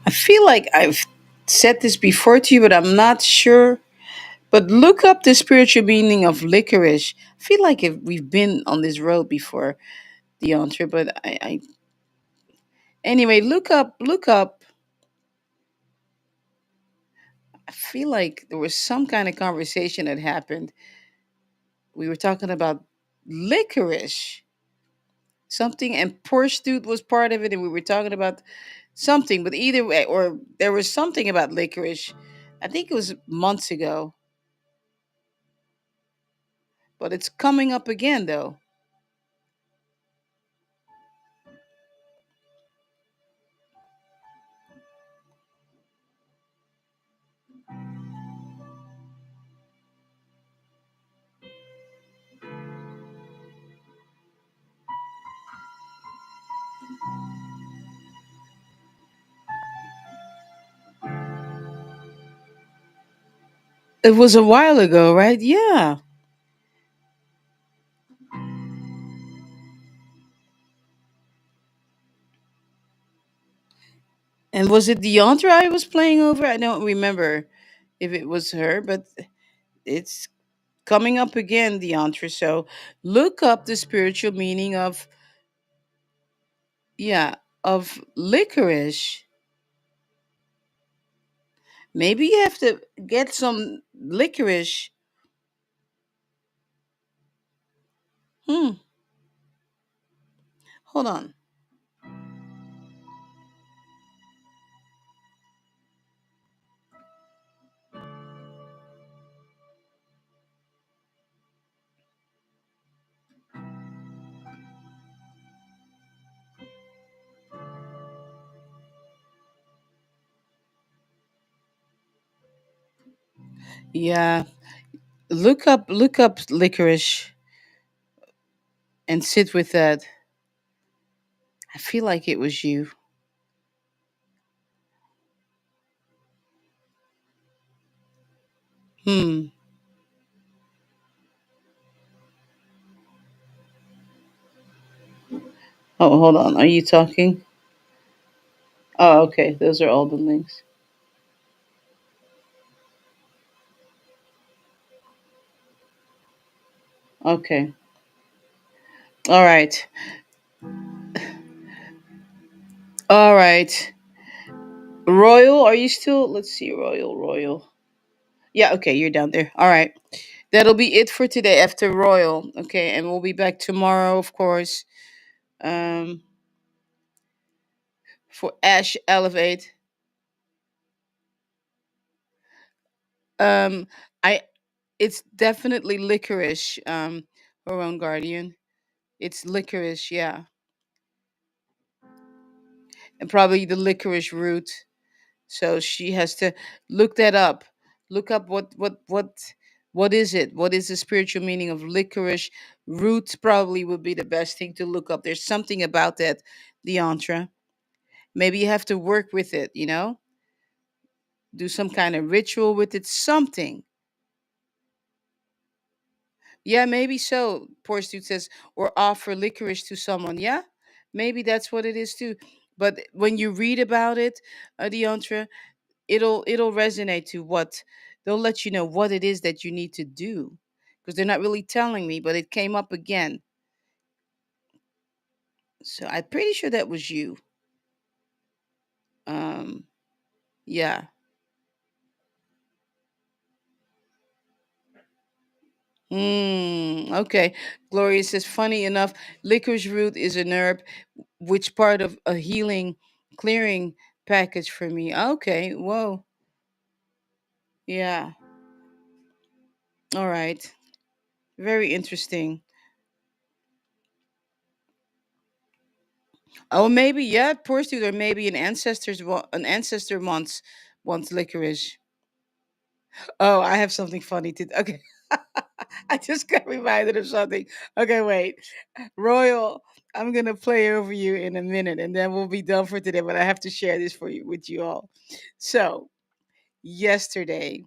I feel like I've said this before to you, but I'm not sure. But look up the spiritual meaning of licorice. I feel like if we've been on this road before, the answer, but I anyway, look up. I feel like there was some kind of conversation that happened. We were talking about licorice, something, and Porsche Dude was part of it, and we were talking about something, but either way, or there was something about licorice. I think it was months ago, but it's coming up again though. It was a while ago, right? Yeah. And was it Deontra I was playing over? I don't remember if it was her, but it's coming up again, Deontra. So look up the spiritual meaning of, yeah, of licorice. Maybe you have to get some licorice. Hmm. Hold on. Yeah. Look up licorice and sit with that. I feel like it was you. Hmm. Oh, hold on. Are you talking? Oh, okay. Those are all the links. Okay. All right. All right. Royal, are you still? Let's see. Royal. Yeah, okay. You're down there. All right. That'll be it for today after Royal. Okay. And we'll be back tomorrow, of course, um, for Ash Elevate. Um, I It's definitely licorice, her own guardian. It's licorice, yeah. And probably the licorice root. So she has to look that up. Look up what is it? What is the spiritual meaning of licorice root? Probably would be the best thing to look up. There's something about that, Leontra. Maybe you have to work with it, do some kind of ritual with it, something. Yeah, maybe so. Poor Dude says, or offer licorice to someone. Yeah, maybe that's what it is too. But when you read about it, Deontra, it'll resonate to what they'll let you know what it is that you need to do, because they're not really telling me, but it came up again. So I'm pretty sure that was you. Um, yeah. Okay. Gloria says, funny enough, licorice root is an herb, which part of a healing clearing package for me. Okay. Whoa. Yeah. All right. Very interesting. Oh, maybe yeah. Poor student, or maybe an ancestor wants licorice. Oh, I have something funny to. Okay. I just got reminded of something. Okay, wait. Royal, I'm gonna play over you in a minute, and then we'll be done for today. But I have to share this for you with you all. So yesterday,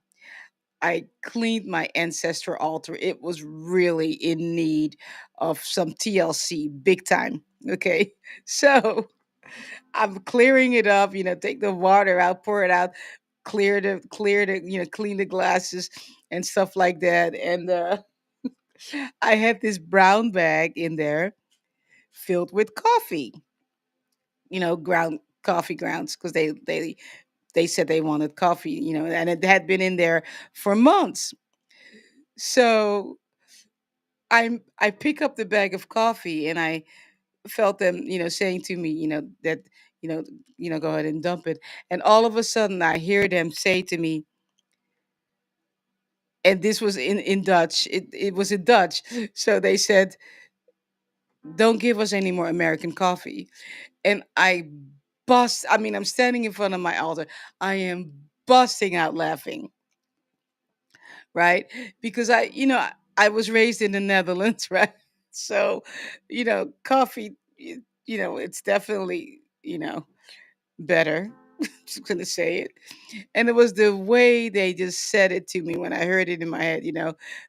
I cleaned my ancestral altar. It was really in need of some TLC, big time. Okay, so I'm clearing it up, take the water out, pour it out, clean the glasses and stuff like that. And I had this brown bag in there filled with coffee, ground coffee grounds, because they said they wanted coffee, and it had been in there for months. So I pick up the bag of coffee, and I felt them, saying to me, that, you know, go ahead and dump it. And all of a sudden I hear them say to me, and this was in Dutch. It was in Dutch. So they said, "Don't give us any more American coffee." And I'm standing in front of my altar. I am busting out laughing, right? Because I was raised in the Netherlands, right? So, coffee, it's definitely, better. Just gonna say it. And it was the way they just said it to me when I heard it in my head,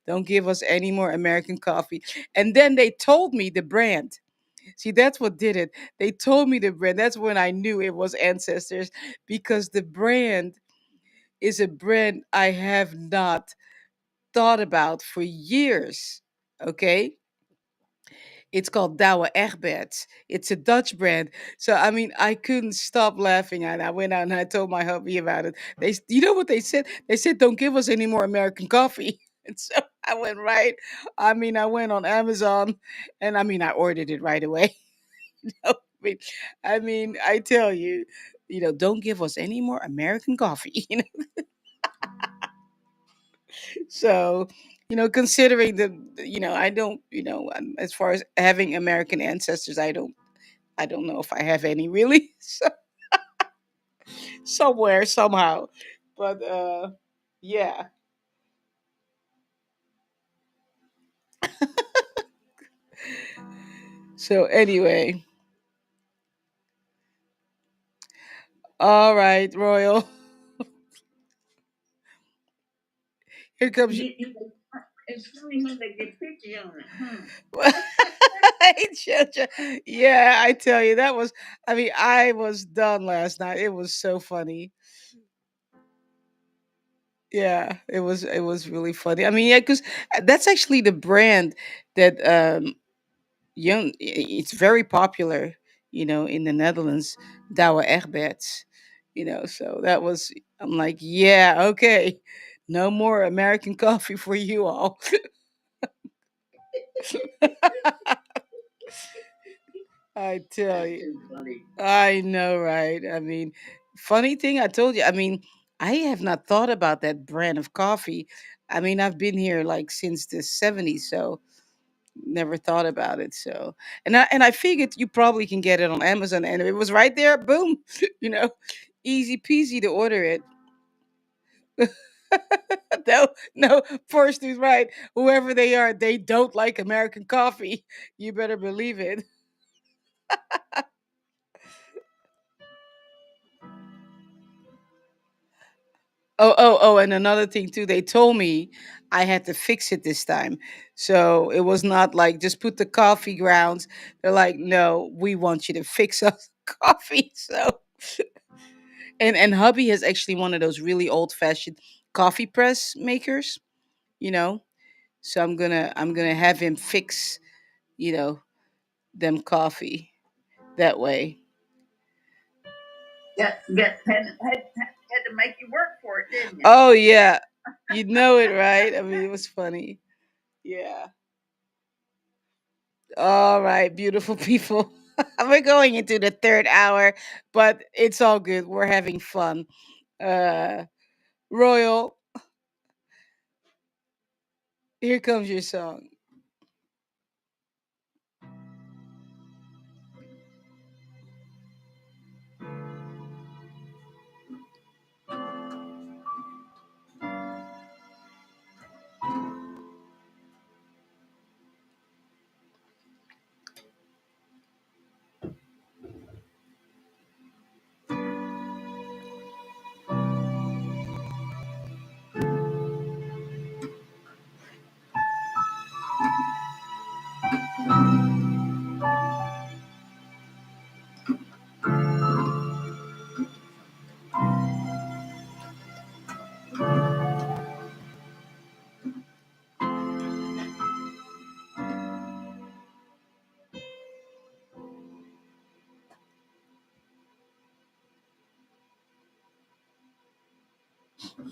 don't give us any more American coffee. And then they told me the brand. See, that's what did it. They told me the brand. That's when I knew it was Ancestors, because the brand is a brand I have not thought about for years. Okay. It's called Douwe Egberts. It's a Dutch brand. So I couldn't stop laughing, and I went out and I told my hubby about it. You know what they said? They said, "Don't give us any more American coffee." And so I went right. I went on Amazon, and I ordered it right away. I mean, I tell you, don't give us any more American coffee. So, considering I don't, as far as having American ancestors, I don't know if I have any really. So, somewhere, somehow. But yeah. So anyway, all right, Royal. Here comes It's funny when they get pictures on it, huh? Yeah, I tell you, I was done last night. It was so funny. Yeah, it was really funny. Yeah, because that's actually the brand that it's very popular, in the Netherlands, Douwe Egberts, so that was, I'm like, yeah, okay, no more American coffee for you all. I tell That's you, too funny. I know, right? Funny thing, I told you, I have not thought about that brand of coffee. I've been here like since the 70s, so never thought about it. So, and I figured you probably can get it on Amazon, and it was right there. Boom, you know, easy peasy to order it. No, no, first is right. Whoever they are, they don't like American coffee. You better believe it. Oh, and another thing too, they told me I had to fix it this time. So it was not like just put the coffee grounds. They're like, no, we want you to fix us coffee. So and hubby has actually one of those really old fashioned coffee press makers, you know. So I'm gonna have him fix, you know, them coffee that way. Had to make you work for it, didn't you? Oh yeah. You know it, right? It was funny. Yeah. All right, beautiful people. We're going into the third hour, but it's all good. We're having fun. Uh Royal, here comes your song.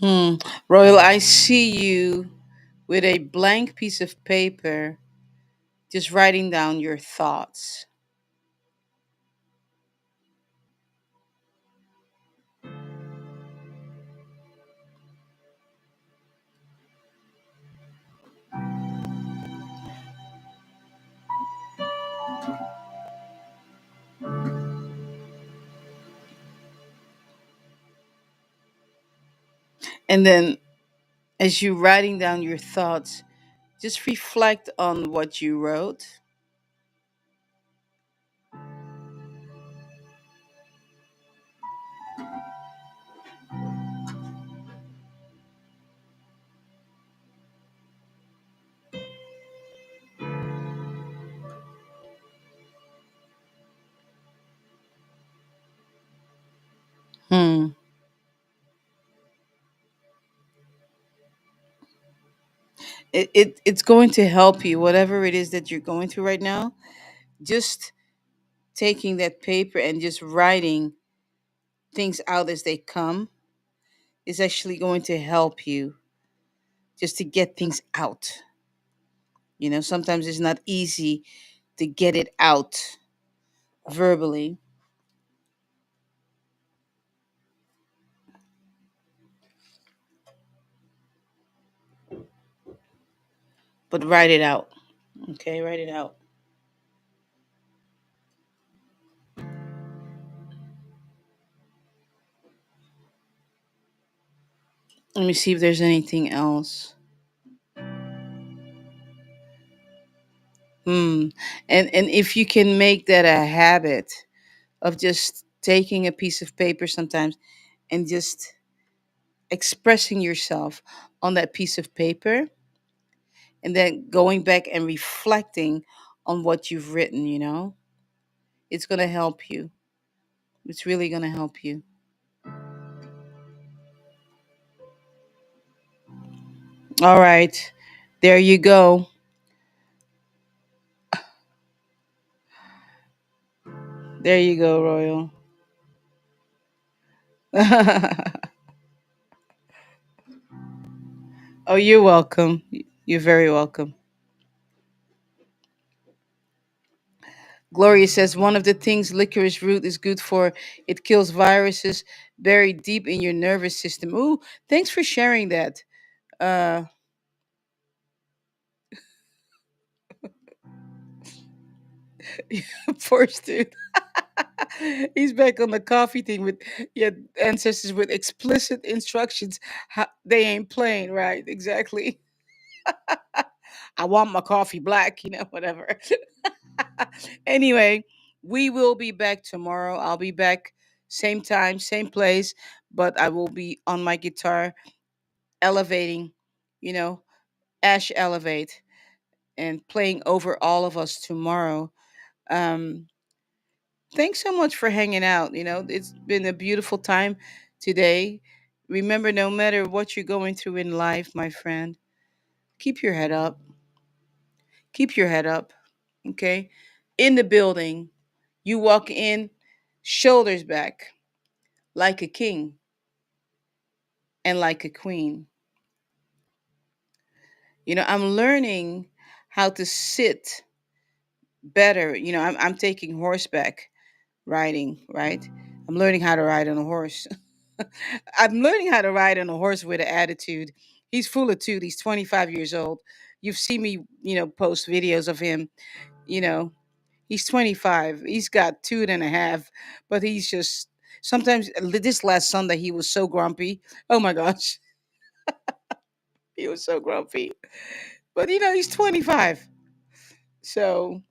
Hmm. Royal, I see you with a blank piece of paper, just writing down your thoughts. And then, as you writing down your thoughts, just reflect on what you wrote. Hmm. It's going to help you, whatever it is that you're going through right now. Just taking that paper and just writing things out as they come is actually going to help you just to get things out. Sometimes it's not easy to get it out verbally, but write it out. Okay, write it out. Let me see if there's anything else. Hmm. And if you can make that a habit of just taking a piece of paper sometimes and just expressing yourself on that piece of paper, and then going back and reflecting on what you've written, it's going to help you. It's really going to help you. All right. There you go. There you go, Royal. Oh, you're welcome. You're very welcome. Gloria says one of the things licorice root is good for, it kills viruses buried deep in your nervous system. Ooh, thanks for sharing that. Uh, poor dude. He's back on the coffee thing with, yeah, ancestors with explicit instructions. How, they ain't playing, right? Exactly. I want my coffee black, whatever. Anyway, we will be back tomorrow. I'll be back same time, same place, but I will be on my guitar elevating, you know, Ash Elevate and playing over all of us tomorrow. Um, Thanks so much for hanging out. It's been a beautiful time today. Remember, no matter what you're going through in life, my friend, keep your head up. Keep your head up. Okay. In the building, you walk in, shoulders back, like a king and like a queen. I'm learning how to sit better. I'm taking horseback riding, right? I'm learning how to ride on a horse. I'm learning how to ride on a horse with an attitude. He's full of toot. He's 25 years old. You've seen me, post videos of him. You know, he's 25. He's got toot and a half, but he's just sometimes. This last Sunday, he was so grumpy. Oh my gosh, he was so grumpy. But he's 25. So,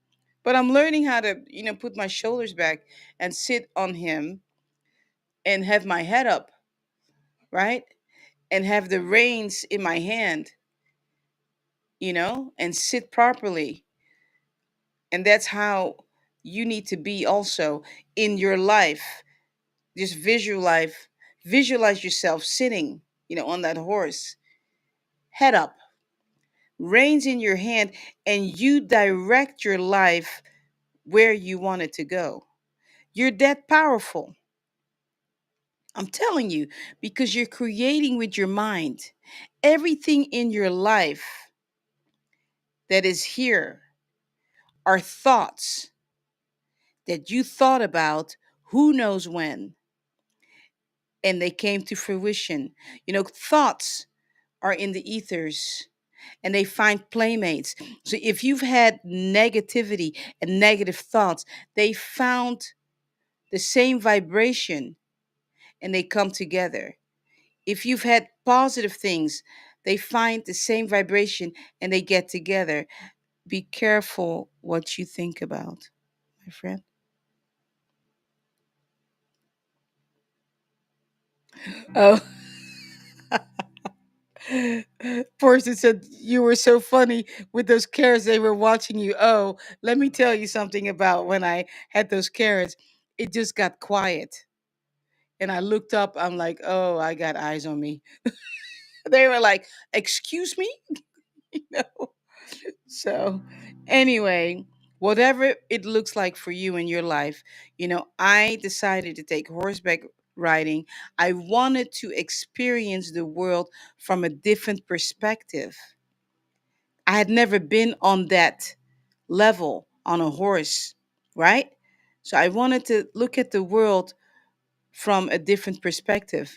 but I'm learning how to, put my shoulders back and sit on him and have my head up, right? And have the reins in my hand, and sit properly. And that's how you need to be also in your life. Just visualize yourself sitting, on that horse, head up, reins in your hand, and you direct your life where you want it to go. You're that powerful. I'm telling you, because you're creating with your mind. Everything in your life that is here are thoughts that you thought about who knows when, and they came to fruition. Thoughts are in the ethers and they find playmates. So if you've had negativity and negative thoughts, they found the same vibration and they come together. If you've had positive things, they find the same vibration and they get together. Be careful what you think about, my friend. Oh, person said you were so funny with those carrots. They were watching you. Oh, let me tell you something about when I had those carrots. It just got quiet. And I looked up. I'm like, oh, I got eyes on me. They were like, excuse me? you know? So, anyway, whatever it looks like for you in your life, I decided to take horseback riding. I wanted to experience the world from a different perspective. I had never been on that level on a horse, right? So I wanted to look at the world from a different perspective,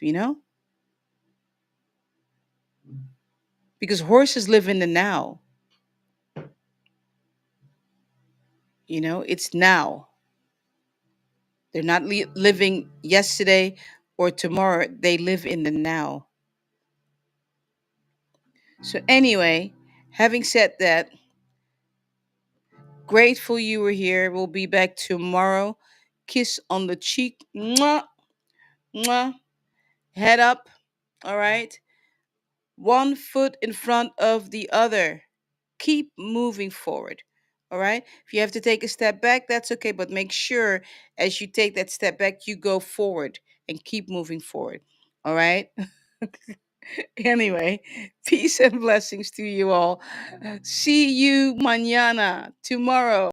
because horses live in the now, it's now. They're not living yesterday or tomorrow. They live in the now. So, anyway, having said that, grateful you were here. We'll be back tomorrow. Kiss on the cheek. Mwah, mwah. Head up. All right. One foot in front of the other. Keep moving forward. All right. If you have to take a step back, that's okay. But make sure as you take that step back, you go forward and keep moving forward. All right. Anyway, peace and blessings to you all. See you mañana, tomorrow.